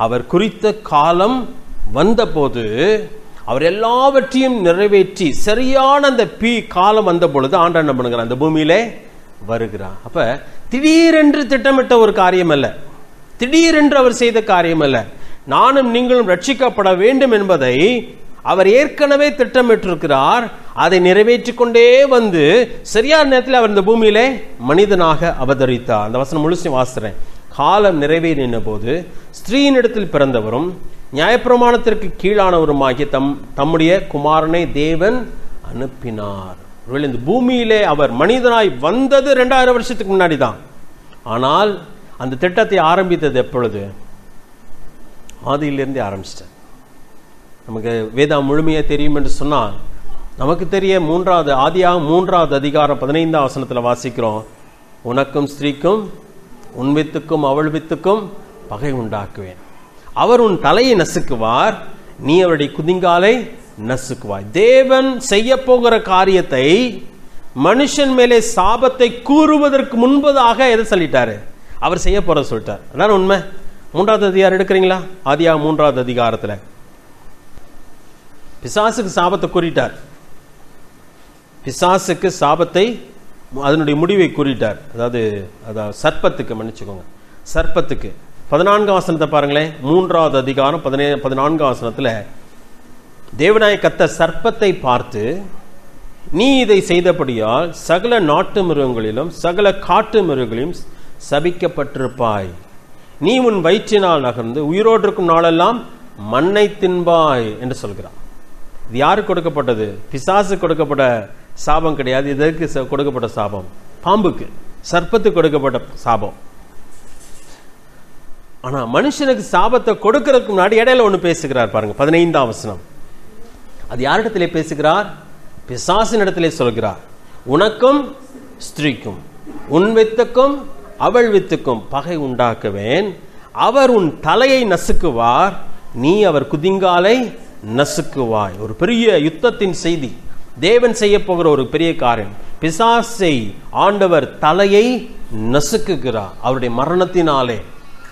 அவர் குறித்த காலம் வந்தபோது அவர் எல்லாவற்றையும் நிறைவேற்றி சரியான அந்த காலம் வந்த பொழுது ஆண்டவர் என்ன பண்ணுகிறார்? அந்த பூமியிலே வருகிறார். அப்ப திடீரென்று திட்டமிட்ட ஒரு காரியம் அல்ல, திடீரென்று அவர் செய்த காரியம் அல்ல. நானும் நீங்களும் ரட்சிக்கப்பட வேண்டும் என்பதை அவர் ஏற்கனவே திட்டமிட்டிருக்கிறார். அதை நிறைவேற்றிக் கொண்டே வந்து சரியான நேரத்தில் அவர் இந்த பூமியிலே மனிதனாக அவதரித்தார். அந்த வசனம் முழுசு வாசிக்கிறேன். காலம் நிறைவேறின போது ஸ்திரீயினிடத்தில் பிறந்தவரும் நியாயப்பிரமாணத்திற்கு கீழானவருமாகிய தம்முடைய குமாரனை தேவன் அனுப்பினார். இந்த பூமியிலே அவர் மனிதனாய் வந்தது 2000 வருஷத்துக்கு முன்னாடி தான். ஆனால் அந்த திட்டத்தை ஆரம்பித்தது எப்பொழுது? ஆதியிலிருந்தே ஆரம்பிச்சிட்டார். நமக்கு வேதம் முழுமையாக தெரியும் என்று சொன்னால் நமக்கு தெரிய ஆதியாகமம் 3வது அதிகாரம் 15ஆம் வசனத்தில் வாசிக்கிறோம், உனக்கும் ஸ்திரீக்கும் உன் வித்துக்கும் அவள் வித்துக்கும் பகை உண்டாக்குவேன். அவர் உன் தலையை நசுக்குவார், நீ அவருடைய குதிங்காலை நசுக்குவாய். தேவன் செய்ய போகிற காரியத்தை மனுஷன் மேலே சாபத்தை கூறுவதற்கு முன்பதாக எதை சொல்லிட்டாரு? அவர் செய்ய போறத சொல்லிட்டார். அதான் உண்மை. 3வது அதிகாரம் எடுக்கிறீங்களா? ஆதியாகமம் 3வது அதிகாரத்தில் பிசாசுக்கு சாபத்தை கூறிட்டார். பிசாசுக்கு சாபத்தை, அதனுடைய முடிவை கூறிட்டார். அதாவது சர்ப்பத்துக்கு, மன்னிச்சுக்கோங்க, சர்ப்பத்துக்கு 14ஆம் வசனத்தை பாருங்களேன். 3வது அதிகாரம் 14ஆம் வசனத்தில் தேவனாய கர்த்தர் சர்ப்பத்தை பார்த்து, நீ இதை செய்தபடியால் சகல நாட்டு மிருகங்களிலும் சகல காட்டு மிருகங்களையும் சபிக்கப்பட்டிருப்பாய். நீ உன் வயிற்றினால் நகர்ந்து உயிரோடு இருக்கும் நாளெல்லாம் மண்ணை தின்பாய் என்று சொல்கிறார். இது யாருக்கு கொடுக்கப்பட்டது? பிசாசு கொடுக்கப்பட்ட சாபம் கிடையாது. இதற்கு கொடுக்கப்பட்ட சாபம் பாம்புக்கு, சர்ப்பத்துக்கு கொடுக்கப்பட்ட சாபம். ஆனா மனுஷனுக்கு சாபத்தை கொடுக்கிறதுக்கு முன்னாடி இடையில ஒண்ணு பேசுகிறார் பாருங்க. 15ஆம் வசனம். அது யாரிடத்திலே பேசுகிறார்? பிசாசின் இடத்திலே சொல்கிறார், உனக்கும் ஸ்திரீக்கும் உன் வித்துக்கும் அவள் வித்துக்கும் பகை உண்டாக்குவேன். அவர் உன் தலையை நசுக்குவார், நீ அவர் குதிங்காலை நசுக்குவாய். ஒரு பெரிய யுத்தத்தின் செய்தி. தேவன் செய்ய போகிற ஒரு பெரிய காரியம். பிசாசை ஆண்டவர் தலையை நசுக்குகிறார் அவருடைய மரணத்தினாலே.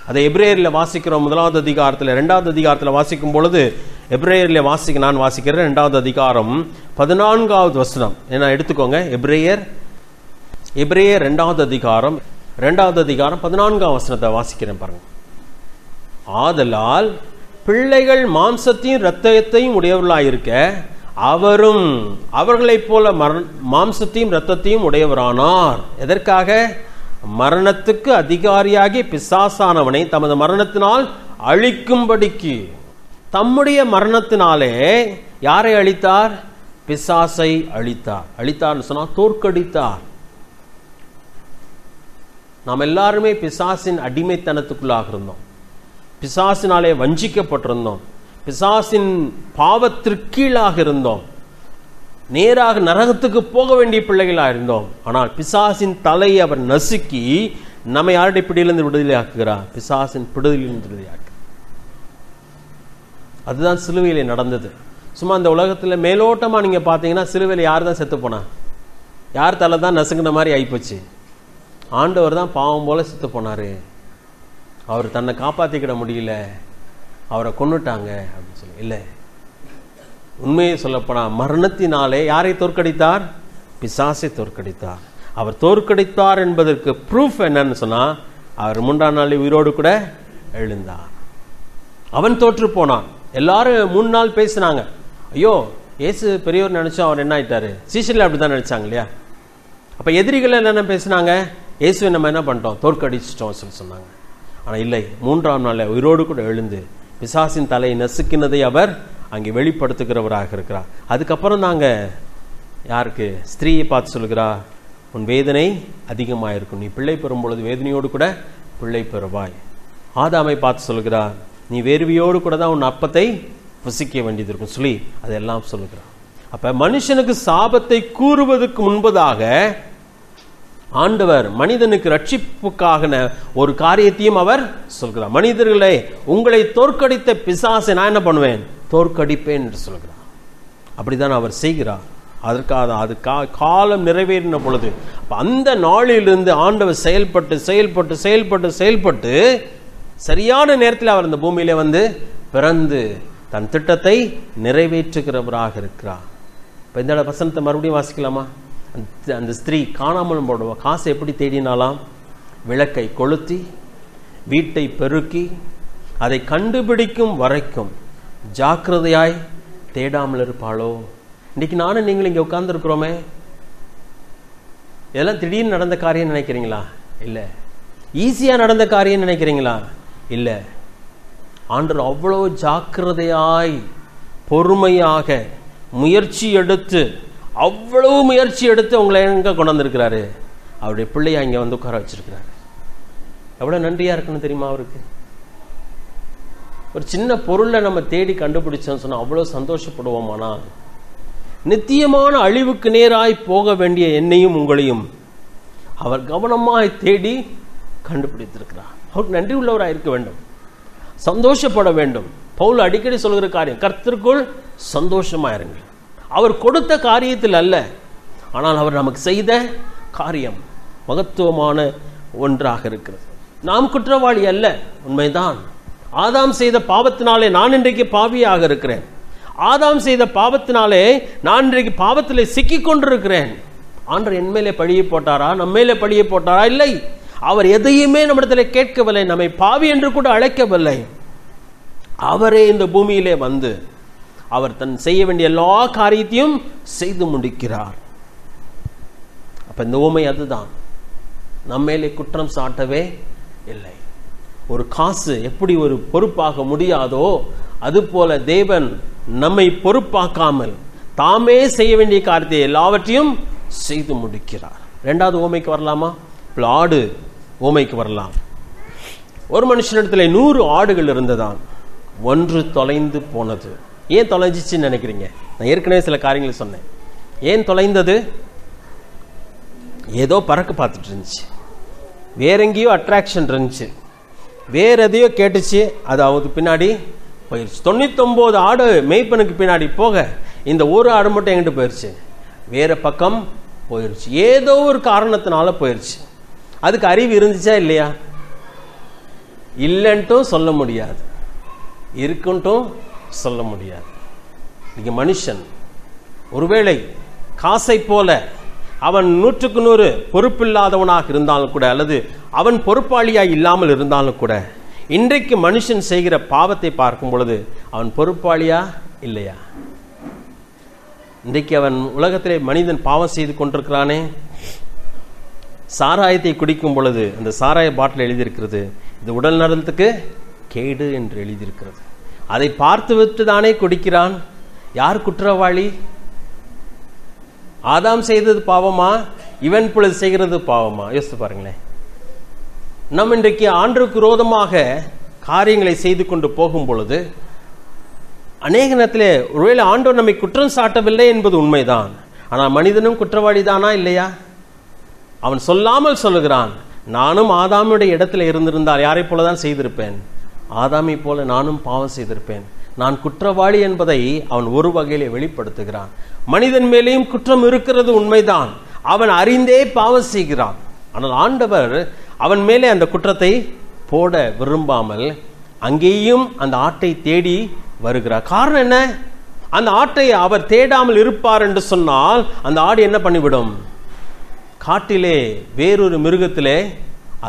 அதை எபிரேயரில் வாசிக்கிறோம். 1வது அதிகாரத்தில் 2வது அதிகாரத்தில் வாசிக்கும் பொழுது, எபிரேயரில் நான் வாசிக்கிறேன் 2வது அதிகாரம் 14ஆவது வசனம். என்ன எடுத்துக்கோங்க, எபிரேயர் 2வது அதிகாரம் 14ஆம் வசனத்தை வாசிக்கிறேன் பாருங்க. ஆதலால் பிள்ளைகள் மாம்சத்தையும் இரத்தத்தையும் உடையவர்களாயிருக்க அவரும் அவர்களைப் போல மாம்சத்தையும் இரத்தத்தையும் உடையவரானார். எதற்காக? மரணத்துக்கு அதிகாரியாகி பிசாசானவனை தமது மரணத்தினால் அழிக்கும்படிக்கு. தம்முடைய மரணத்தினாலே யாரை அழித்தார்? பிசாசை அழித்தார். அழித்தார்னு சொன்னா தோற்கடித்தார். நாம் எல்லாருமே பிசாசின் அடிமைத்தனத்துக்குள்ளாக இருந்தோம். பிசாசினாலே வஞ்சிக்கப்பட்டிருந்தோம். பிசாசின் பாவத்திற்கீழாக இருந்தோம். நேராக நரகத்துக்கு போக வேண்டிய பிள்ளைகளாக இருந்தோம். ஆனால் பிசாசின் தலையை அவர் நசுக்கி நம்மை யாருடைய பிடியிலிருந்து விடுதலை ஆக்குகிறார்? பிசாசின் பிடியிலிருந்து விடுதலை ஆக்கு. அதுதான் சிலுவையிலே நடந்தது. சும்மா அந்த உலகத்தில் மேலோட்டமா நீங்க பார்த்தீங்கன்னா சிலுவையில் யார் தான் செத்து போனா? யார் தலை தான் நசுங்கின மாதிரி ஆயிப்போச்சு. ஆண்டவர் தான் பாவம் போல செத்து போனாரு. அவர் தன்னை காப்பாற்றிக்கிட முடியல, அவரை கொன்னுட்டாங்க அப்படின்னு சொல்லி. இல்லை, உண்மையை சொல்லப்போனா மரணத்தினாலே யாரை தோற்கடித்தார்? பிசாசை தோற்கடித்தார். அவர் தோற்கடித்தார் என்பதற்கு ப்ரூஃப் என்னன்னு சொன்னா, அவர் 3ஆம் நாள் உயிரோடு கூட எழுந்தார். அவன் தோற்று போனான். எல்லாரும் 3 நாள் பேசினாங்க, ஐயோ இயேசு பெரியவர் நினைச்சோம், அவர் என்ன ஆயிட்டாரு. சீசன்ல அப்படிதான் நினைச்சாங்க இல்லையா? அப்ப எதிரிகள் என்ன பேசினாங்க? இயேசுவை நம்ம என்ன பண்ணிட்டோம்? தோற்கடிச்சிட்டோம் சொல்லி சொன்னாங்க. ஆனா இல்லை, 3ஆம் நாள் உயிரோடு கூட எழுந்து பிசாசின் தலையை நசுக்கினதை அவர் அங்கே வெளிப்படுத்துகிறவராக இருக்கிறார். அதுக்கப்புறம் நாங்க யாருக்கு? ஸ்திரீயை பார்த்து சொல்லுகிறா, உன் வேதனை அதிகமாயிருக்கும், நீ பிள்ளை பெறும் பொழுது வேதனையோடு கூட பிள்ளை பெறுவாய். ஆதாமை பார்த்து சொல்லுகிறா, நீ வேர்வையோடு கூட தான் உன் அப்பத்தை புசிக்க வேண்டியது இருக்கும் சொல்லி அதெல்லாம் சொல்லுகிறார். அப்ப மனுஷனுக்கு சாபத்தை கூறுவதற்கு முன்பதாக ஆண்டவர் மனிதனுக்கு ரட்சிப்புக்காக ஒரு காரியத்தையும் அவர் சொல்கிறார். மனிதர்களே, உங்களை தோற்கடித்த பிசாசை நான் என்ன பண்ணுவேன்? தோற்கடிப்பேன் என்று சொல்கிறார். அப்படிதான் அவர் செய்கிறார். அதற்காக அது காலம் நிறைவேறின பொழுது அந்த நாளிலிருந்து ஆண்டவர் செயல்பட்டு செயல்பட்டு செயல்பட்டு செயல்பட்டு சரியான நேரத்தில் அவர் இந்த பூமியிலே வந்து பிறந்து தன் திட்டத்தை நிறைவேற்றுகிறவராக இருக்கிறார். இப்போ இந்த வசனத்தை மறுபடியும் வாசிக்கலாமா? அந்த ஸ்திரீ காணாமல் போடுவா காசை எப்படி தேடினாலாம்? விளக்கை கொளுத்தி வீட்டை பெருக்கி அதை கண்டுபிடிக்கும் வரைக்கும் ஜாக்கிரதையாய் தேடாமல் இருப்பாளோ? இன்னைக்கு நானும் நீங்களும் இங்கே உட்கார்ந்துருக்கிறோமே, இதெல்லாம் திடீர்னு நடந்த காரியம் நினைக்கிறீங்களா? இல்லை. ஈஸியாக நடந்த காரியம் நினைக்கிறீங்களா? இல்லை. ஆண்டவர் அவ்வளோ ஜாக்கிரதையாய் பொறுமையாக முயற்சி எடுத்து, அவ்வளவு முயற்சி எடுத்து உங்களை எங்கே கொண்டு வந்திருக்கிறாரு? அவருடைய பிள்ளையா இங்கே வந்து உட்கார வச்சிருக்கிறாரு. எவ்வளோ நன்றியா இருக்குன்னு தெரியுமா அவருக்கு? ஒரு சின்ன பொருளை நம்ம தேடி கண்டுபிடிச்சோம்னு சொன்னால் அவ்வளோ சந்தோஷப்படுவோமானா, நித்தியமான அழிவுக்கு நேராய் போக வேண்டிய என்னையும் உங்களையும் அவர் கவனமாய் தேடி கண்டுபிடித்திருக்கிறார். அவருக்கு நன்றி உள்ளவராக இருக்க வேண்டும், சந்தோஷப்பட வேண்டும். பவுல் அடிக்கடி சொல்கிற காரியம், கர்த்தருக்குள் சந்தோஷமாயிருங்கள். அவர் கொடுத்த காரியத்தில் அல்ல, ஆனால் அவர் நமக்கு செய்த காரியம் மகத்துவமான ஒன்றாக இருக்கிறது. நாம் குற்றவாளி அல்ல, உண்மைதான். ஆதாம் செய்த பாவத்தினாலே நான் இன்றைக்கு பாவியாக இருக்கிறேன். ஆதாம் செய்த பாவத்தினாலே நான் இன்றைக்கு பாவத்திலே சிக்கிக் கொண்டிருக்கிறேன். ஆண்டவர் என் மேலே பழியை போட்டாரா? நம்ம மேலே பழியை போட்டாரா? இல்லை. அவர் எதையுமே நம்மிடத்தில் கேட்கவில்லை, நம்மை பாவி என்று கூட அழைக்கவில்லை. அவரே இந்த பூமியிலே வந்து அவர் தன் செய்ய வேண்டிய எல்லா காரியத்தையும் செய்து முடிக்கிறார். அப்ப இந்த உவமை அதுதான், நம்ம மேலே குற்றம் சாட்டவே இல்லை. ஒரு காசு எப்படி ஒரு பொறுப்பாக முடியாதோ அதுபோல தேவன் நம்மை பொறுப்பாக்காமல் தாமே செய்ய வேண்டிய காரியத்தை எல்லாவற்றையும் செய்து முடிக்கிறார். இரண்டாவது உவமைக்கு வரலாமா? ஆடு உவமைக்கு வரலாம். ஒரு மனுஷனிடத்தில் 100 ஆடுகள் இருந்ததான், ஒன்று தொலைந்து போனது. ஏன் தொலைஞ்சிச்சுன்னு நினைக்கிறீங்க? நான் ஏற்கனவே சில காரியங்களை சொன்னேன். ஏன் தொலைந்தது? ஏதோ பறக்க பார்த்துட்டு இருந்துச்சு, வேற எங்கேயோ அட்ராக்ஷன் இருந்துச்சு, வேற எதையோ கேட்டுச்சு, அதாவது பின்னாடி போயிடுச்சு. 99 ஆடு மேய்ப்பனுக்கு பின்னாடி போக இந்த ஒரு ஆடு மட்டும் எங்கிட்டு போயிடுச்சு? வேற பக்கம் போயிடுச்சு. ஏதோ ஒரு காரணத்தினால போயிடுச்சு. அதுக்கு அறிவு இருந்துச்சா இல்லையா? இல்லைன்ட்டும் சொல்ல முடியாது, இருக்குன்ட்டும் சொல்ல முடியாது. இன்னைக்கு மனுஷன் ஒருவேளை காசை போல அவன் 100க்கு 100 பொறுப்பில்லாதவனாக இருந்தாலும் கூட, அல்லது அவன் பொறுப்பாளியாய் இல்லாமல் இருந்தாலும் கூட, இன்றைக்கு மனுஷன் செய்கிற பாவத்தை பார்க்கும் பொழுது அவன் பொறுப்பாளியா இல்லையா? இன்றைக்கு அவன் உலகத்திலே மனிதன் பாவம் செய்து கொண்டிருக்கிறானே. சாராயத்தை குடிக்கும் பொழுது அந்த சாராய பாட்டில் எழுதியிருக்கிறது, இது உடல் நலத்துக்கு கேடு என்று எழுதியிருக்கிறது. அதை பார்த்து விட்டு தானே குடிக்கிறான். யார் குற்றவாளி? ஆதாம் செய்தது பாவமா, இவன் பொழுது செய்கிறது பாவமா? யோசித்து பாருங்களேன். நம்ம இன்றைக்கு ஆண்டவருக்கு விரோதமாக காரியங்களை செய்து கொண்டு போகும் பொழுது அநேக நேரத்திலே ஒருவேளை ஆண்டவர் நம்மை குற்றம் சாட்டவில்லை என்பது உண்மைதான், ஆனால் மனிதனும் குற்றவாளி தானா இல்லையா? அவன் சொல்லாமல் சொல்லுகிறான், நானும் ஆதாமுடைய இடத்துல இருந்திருந்தால் யாரை போலதான் செய்திருப்பேன், ஆதாமை போல நானும் பாவம் செய்திருப்பேன், நான் குற்றவாளி என்பதை அவன் ஒரு வகையிலே வெளிப்படுத்துகிறான். மனிதன் மேலேயும் குற்றம் இருக்கிறது உண்மைதான், அவன் அறிந்தே பாவம் செய்கிறான். ஆனால் ஆண்டவர் அவன் மேலே அந்த குற்றத்தை போட விரும்பாமல் அங்கேயும் அந்த ஆட்டை தேடி வருகிறார். காரணம் என்ன? அந்த ஆட்டை அவர் தேடாமல் இருப்பார் என்று சொன்னால் அந்த ஆடு என்ன பண்ணிவிடும்? காட்டிலே வேறொரு மிருகத்திலே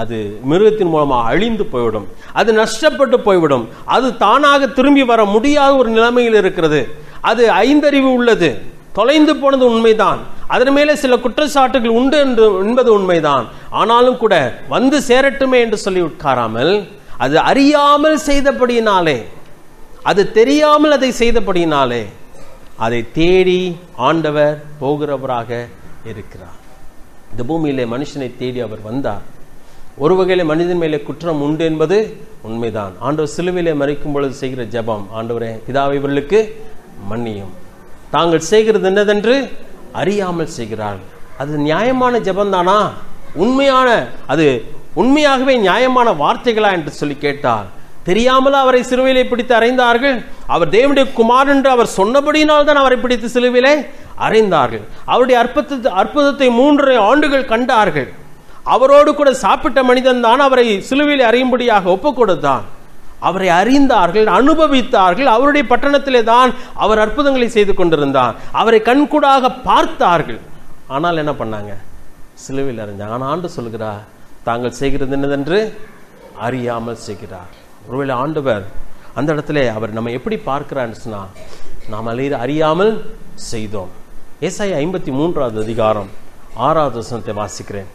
அது மிருகத்தின் மூலமாக அழிந்து போய்விடும், அது நஷ்டப்பட்டு போய்விடும், அது தானாக திரும்பி வர முடியாத ஒரு நிலைமையில் இருக்கிறது. அது ஐந்தறிவு உள்ளது, தொலைந்து போனது உண்மைதான், அதன் மேலே சில குற்றச்சாட்டுகள் உண்டு என்பது உண்மைதான். ஆனாலும் கூட வந்து சேரட்டுமே என்று சொல்லி உட்காராமல், அது அறியாமல் செய்தபடியினாலே, அது தெரியாமல் அதை செய்தபடியினாலே அதை தேடி ஆண்டவர் போகிறவராக இருக்கிறார். இந்த பூமியிலே மனுஷனை தேடி அவர் வந்தார். ஒரு வகையில மனிதன் மேலே குற்றம் உண்டு என்பது உண்மைதான். ஆண்டவர் சிலுவையிலே மரிக்கும் பொழுது செய்கிற ஜெபம், ஆண்டவரே பிதாவே இவர்களுக்கு மன்னியும், தாங்கள் செய்கிறது என்னதென்று அறியாமல் செய்கிறார்கள். அது நியாயமான ஜெபம் தானா? உண்மையான, அது உண்மையாகவே நியாயமான வார்த்தைகளா என்று சொல்லி கேட்டார். தெரியாமல் அவரை சிலுவையிலே பிடித்து அறைந்தார்கள். அவர் தேவனுடைய குமாரன் என்று அவர் சொன்னபடியினால் தான் அவரை பிடித்து சிலுவையிலே அறைந்தார்கள். அவருடைய அற்புதத்தை 3 ஆண்டுகள் கண்டார்கள். அவரோடு கூட சாப்பிட்ட மனிதன் தான் அவரை சிலுவையில் அறியும்படியாக ஒப்புக் கொடுத்தான். அவரை அறிந்தார்கள், அனுபவித்தார்கள். அவருடைய பட்டணத்திலே தான் அவர் அற்புதங்களை செய்து கொண்டிருந்தார். அவரை கண்கூடாக பார்த்தார்கள். ஆனால் என்ன பண்ணாங்க? சிலுவையில் அறிஞ்சாங்க. ஆனால் ஆண்டு சொல்கிறார், தாங்கள் செய்கிறது என்னதென்று அறியாமல் செய்கிறார். ஒருவேளை ஆண்டவர் அந்த இடத்துல அவர் நம்ம எப்படி பார்க்கிறான்னு சொன்னா, நாம் அறியாமல் செய்தோம். ஏசாயா 53வது அதிகாரம் 6வது வசனத்தை வாசிக்கிறேன்.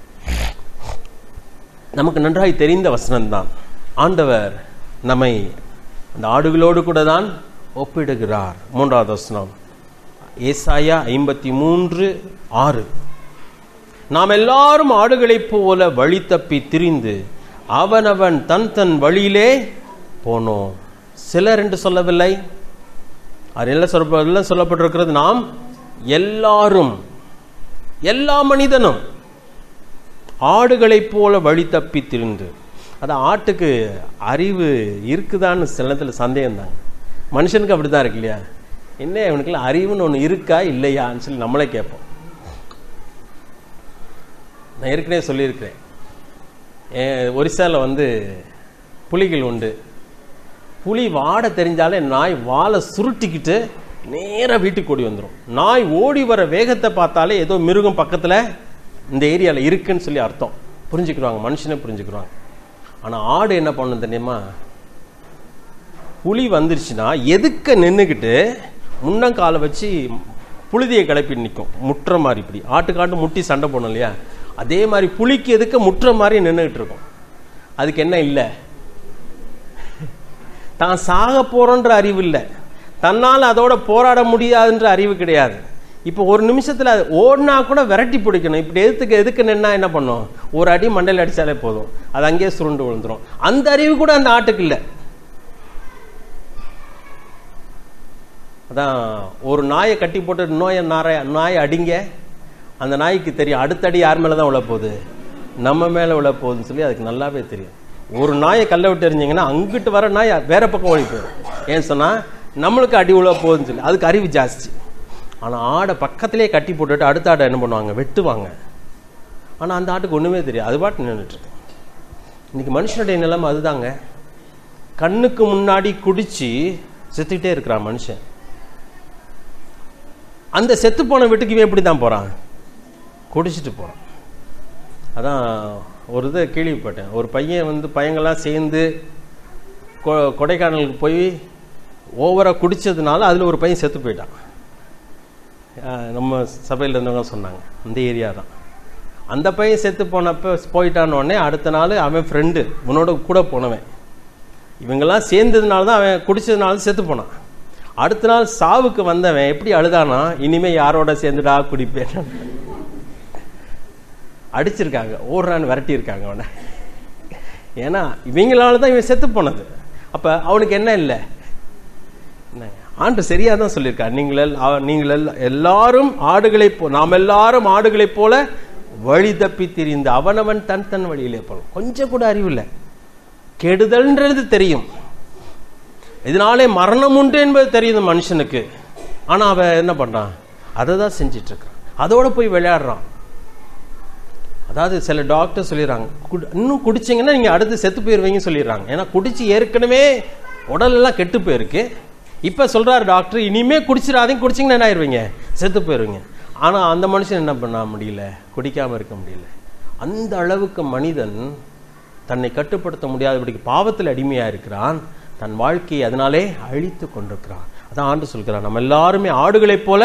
நமக்கு நன்றாய் தெரிந்த வசனம்தான். ஆண்டவர் நம்மை அந்த ஆடுகளோடு கூட தான் ஒப்பிடுகிறார். 3வது வசனம், ஏசாயா 53:6. நாம் எல்லாரும் ஆடுகளைப் போல வழி தப்பி திரிந்து அவனவன் தன் தன் வழியிலே போனோம். சிலர் என்று சொல்லவில்லை, அதெல்லாம் சொல்லப்பட்டிருக்கிறது. நாம் எல்லாரும், எல்லா மனிதனும் ஆடுகளைப் போல வழி தப்பி திரிந்து. அது ஆட்டுக்கு அறிவு இருக்குதான்னு சில நேரத்தில் சந்தேகம் தாங்க. மனுஷனுக்கு அப்படிதான் இருக்கு இல்லையா? என்ன இவனுக்குலாம் அறிவுன்னு ஒன்று இருக்கா இல்லையான்னு சொல்லி நம்மளே கேட்போம். நான் ஏற்கனவே சொல்லியிருக்கிறேன், ஒரிசாவில் புலிகள் உண்டு. புலி வாட தெரிஞ்சாலே நாய் வாழை சுருட்டிக்கிட்டு நேராக வீட்டுக்கு ஓடி வந்துடும். நாய் ஓடி வர வேகத்தை பார்த்தாலே ஏதோ மிருகம் பக்கத்தில் இந்த ஏரியாவில் இருக்குன்னு சொல்லி அர்த்தம் புரிஞ்சுக்கிடுவாங்க, மனுஷனே புரிஞ்சுக்கிடுவாங்க. ஆனால் ஆடு என்ன பண்ணணும் தெரியுமா? புலி வந்துருச்சுன்னா எதுக்க நின்றுக்கிட்டு முன்னங்காலை வச்சு புழுதியை கிளப்பி நிற்கும், முட்டுற மாதிரி. இப்படி ஆட்டுக்காட்டு முட்டி சண்டை போடணும் இல்லையா? அதே மாதிரி புலிக்கு எதுக்க முட்டுற மாதிரி நின்றுகிட்டு இருக்கும். அதுக்கு என்ன இல்லை? தான் சாக போறோன்ற அறிவு இல்லை, தன்னால் அதோட போராட முடியாதுன்ற அறிவு கிடையாது. இப்போ ஒரு நிமிஷத்தில் ஓடினா கூட விரட்டி பிடிக்கணும். இப்படி எதுக்கு நின்னா என்ன பண்ணும்? ஒரு அடி மண்டையில் அடித்தாலே போதும், அது அங்கேயே சுருண்டு விழுந்துடும். அந்த அறிவு கூட அந்த ஆட்டுக்கு இல்லை. அதான் ஒரு நாயை கட்டி போட்டு நாயை அடிங்க, அந்த நாய்க்கு தெரியும் அடுத்தடி யார் மேலே தான் விழப்போகுது, நம்ம மேலே விழப்போகுதுன்னு சொல்லி அதுக்கு நல்லாவே தெரியும். ஒரு நாயை கல்லை விட்டு எறிஞ்சிங்கன்னா அங்கிட்டு வர நாய் வேற பக்கம் ஓடி போயிடும். ஏன்னு சொன்னால் நம்மளுக்கு அடி விழ போகுதுன்னு சொல்லி அதுக்கு அறிவு ஜாஸ்தி. ஆனால் ஆடை பக்கத்திலே கட்டி போட்டுட்டு அடுத்த ஆடை என்ன பண்ணுவாங்க? வெட்டுவாங்க. ஆனால் அந்த ஆட்டுக்கு ஒன்றுமே தெரியாது, அது பாட்டு நின்றுட்டு. இன்னைக்கு மனுஷனுடைய நிலைமை அதுதாங்க. கண்ணுக்கு முன்னாடி குடிச்சு செத்துக்கிட்டே இருக்கிறான் மனுஷன். அந்த செத்து போன வீட்டுக்கு இவன் எப்படி தான் போகிறான்? குடிச்சிட்டு போகிறான். அதான் ஒரு இதை கேள்விப்பட்டேன். ஒரு பையன் பையங்கள்லாம் சேர்ந்து கொடைக்கானலுக்கு போய் ஓவராக குடித்ததுனால அதில் ஒரு பையன் செத்து போயிட்டான். நம்ம சபையில் இருந்தவங்க சொன்னாங்க, இந்த ஏரியா தான். அந்த பையன் செத்து போயிட்டானோடனே அடுத்த நாள் அவன் ஃப்ரெண்டு உன்னோட கூட போனவன், இவங்கெல்லாம் சேர்ந்ததுனால தான் அவன் குடித்ததுனால செத்து போனான். அடுத்த நாள் சாவுக்கு வந்தவன் எப்படி அழுதானா? இனிமே யாரோட சேர்ந்துடா குடிப்பேன். அடிச்சிருக்காங்க, ஓடுறான்னு விரட்டி இருக்காங்க அவனை. ஏன்னா இவங்களால தான் இவன் செத்து போனது. அப்ப அவனுக்கு என்ன இல்லை? ஆண்டு சரியா தான் சொல்லியிருக்காரு, நீங்கள் எல்லாரும் நாம் எல்லாரும் ஆடுகளைப் போல வழி தப்பி திரிந்து அவனவன் தன் தன் வழியிலே போகணும். கொஞ்சம் கூட அறிவு இல்லை. கெடுதல்ன்றது தெரியும், இதனாலே மரணம் உண்டு என்பது தெரியுது மனுஷனுக்கு. ஆனா அவன் என்ன பண்றான்? அதை தான் செஞ்சிட்டு இருக்கான், அதோட போய் விளையாடுறான். அதாவது சில டாக்டர் சொல்லிடுறாங்க, இன்னும் குடிச்சிங்கன்னா நீங்கள் அடுத்து செத்து போயிடுவீங்கன்னு சொல்லிடுறாங்க. ஏன்னா குடிச்சு ஏற்கனவே உடலெல்லாம் கெட்டு போயிருக்கு. இப்போ சொல்கிறாரு டாக்டர், இனிமேல் குடிச்சிடாதீங்க, குடிச்சிங்கன்னா என்ன ஆயிடுவீங்க? செத்து போயிடுவீங்க. ஆனால் அந்த மனுஷன் என்ன பண்ண முடியல? குடிக்காமல் இருக்க முடியல. அந்த அளவுக்கு மனிதன் தன்னை கட்டுப்படுத்த முடியாதபடிக்கு பாவத்தில் அடிமையாக இருக்கிறான். தன் வாழ்க்கையை அதனாலே அழித்து கொண்டிருக்கிறான். அதான் ஆண்டு சொல்கிறான், நம்ம எல்லாருமே ஆடுகளைப் போல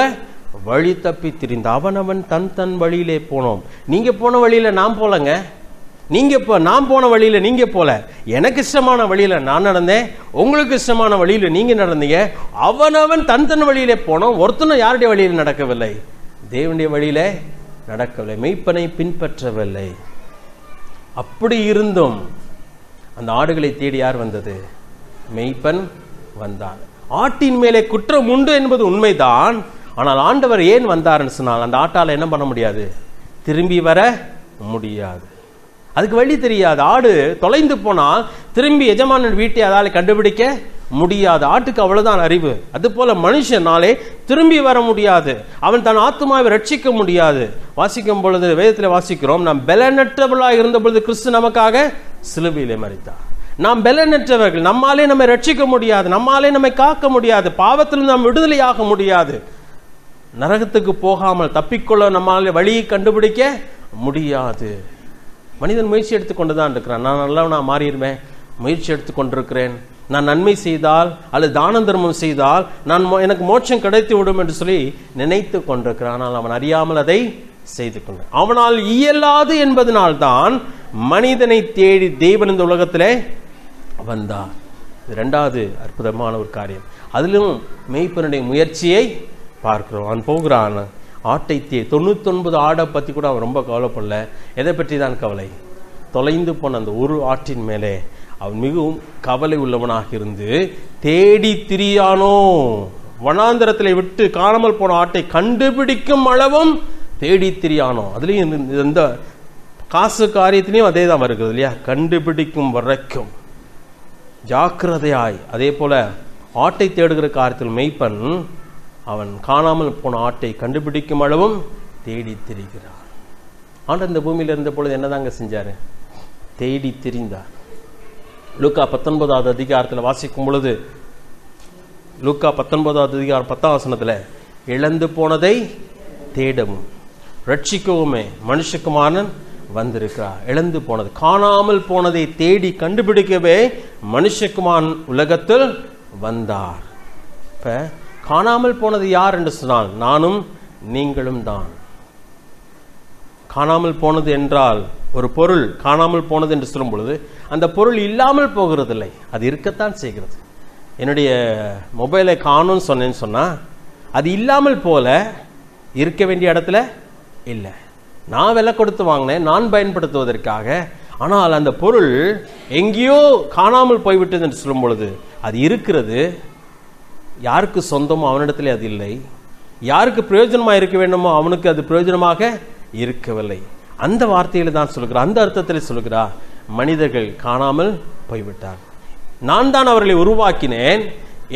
வழி தப்பி திரிந்து அவனவன் தன் தன் வழியிலே போனோம். நீங்க போன வழியில நான் போலங்க, நான் போன வழியில நீங்க போல. எனக்கு இஷ்டமான வழியில நான் நடந்தேன், உங்களுக்கு இஷ்டமான வழியில நீங்க நடந்தீங்க. அவனவன் தன் தன் வழியிலே போனோம். ஒருத்தனும் யாருடைய வழியில் நடக்கவில்லை? தேவனுடைய வழியில நடக்கவில்லை, மெய்ப்பனை பின்பற்றவில்லை. அப்படி இருந்தும் அந்த ஆடுகளை தேடி யார் வந்தது? மெய்ப்பன் வந்தார். ஆட்டின் மேலே குற்றம் உண்டு என்பது உண்மைதான். ஆனால் ஆண்டவர் ஏன் வந்தார்னு சொன்னால் அந்த ஆட்டால என்ன பண்ண முடியாது? திரும்பி வர முடியாது, அதுக்கு வழி தெரியாது. ஆடு தொலைந்து போனால் திரும்பி எஜமானன் வீட்டை அதால கண்டுபிடிக்க முடியாது. ஆட்டுக்கு அவ்வளவுதான் அறிவு. அது போல மனுஷனாலே திரும்பி வர முடியாது, அவன் தன் ஆத்மாவை ரட்சிக்க முடியாது. வாசிக்கும் பொழுது வேதத்தில் வாசிக்கிறோம், நாம் பலனற்றவர்களாக இருந்த பொழுது கிறிஸ்து நமக்காக சிலுவையிலே மரித்தார். நாம் பலனற்றவர்கள், நம்மாலே நம்மை ரட்சிக்க முடியாது, நம்மாலே நம்மை காக்க முடியாது, பாவத்தில் நாம் விடுதலையாக முடியாது, நரகத்துக்கு போகாமல் தப்பிக்கொள்ள நம்மாலே வழியை கண்டுபிடிக்க முடியாது. மனிதன் முயற்சி எடுத்துக்கொண்டுதான் இருக்கிறான். நான் நல்லவனா மாறிடுவேன், முயற்சி எடுத்துக்கொண்டிருக்கிறேன், நான் நன்மை செய்தால் அல்லது தான தர்மம் செய்தால் எனக்கு மோட்சம் கிடைத்து விடும் என்று சொல்லி நினைத்து கொண்டிருக்கிறான். ஆனால் அவன் அறியாமல் அதை செய்து கொண்டான். அவனால் இயலாது என்பதனால்தான் மனிதனை தேடி தேவன் இந்த உலகத்திலே வந்தார். இரண்டாவது அற்புதமான ஒரு காரியம். அதிலும் மேய்ப்பனுடைய முயற்சியை பார்க்கிறோம். அவன் போகிறான், ஆட்டை 99 ஆடை பற்றி கூட அவன் ரொம்ப கவலைப்படல. எதை பற்றி தான் கவலை? தொலைந்து போன அந்த ஒரு ஆட்டின் மேலே அவன் மிகவும் கவலை உள்ளவனாக இருந்து தேடி திரியானோ. வனாந்தரத்தில் விட்டு காணாமல் போன ஆட்டை கண்டுபிடிக்கும் அளவும் தேடி திரியானோ. அதுலேயும் இந்த காசு காரியத்திலையும் அதே தான் வருகிறது இல்லையா? கண்டுபிடிக்கும் வரைக்கும் ஜாக்கிரதையாய். அதே போல ஆட்டை தேடுகிற காரியத்தில் மெய்ப்பன் அவன் காணாமல் போன ஆட்டை கண்டுபிடிக்கும் அளவும் தேடி திரிகிறான். ஆண்டவர் இந்த பூமியில் இருந்த பொழுது என்னதாங்க செஞ்சாரு? தேடி திரிந்தார். லூக்கா 19வது அதிகாரத்தில் வாசிக்கும் பொழுது, லூக்கா 19வது அதிகாரம் 10ஆம் வசனத்தில், இழந்து போனதை தேடவும் ரட்சிக்கவுமே மனுஷகுமாரன் வந்திருக்கிறார். இழந்து போனது, காணாமல் போனதை தேடி கண்டுபிடிக்கவே மனுஷகுமாரன் உலகத்தில் வந்தார். இப்ப காணாமல் போனது யார் என்று சொன்னால் நானும் நீங்களும் தான். காணாமல் போனது என்றால் ஒரு பொருள் காணாமல் போனது என்று சொல்லும் பொழுது அந்த பொருள் இல்லாமல் போகிறதில்லை, அது இருக்கத்தான் செய்கிறது. என்னுடைய மொபைலை காணும்னு சொன்னேன்னு சொன்னா அது இல்லாமல் போல இருக்க வேண்டிய இடத்துல இல்லை. நான் விலை கொடுத்து வாங்கினேன் நான் பயன்படுத்துவதற்காக. ஆனால் அந்த பொருள் எங்கேயோ காணாமல் போய்விட்டது என்று சொல்லும் பொழுது அது இருக்கிறது. யாருக்கு சொந்தமோ அவனிடத்திலே அது இல்லை. யாருக்கு பிரயோஜனமாக இருக்க வேண்டுமோ அவனுக்கு அது பிரயோஜனமாக இருக்கவில்லை. அந்த வார்த்தையில தான் சொல்கிறார், அந்த அர்த்தத்தில் சொல்கிறார், மனிதர்கள் காணாமல் போய்விட்டார். நான் தான் அவர்களை உருவாக்கினேன்,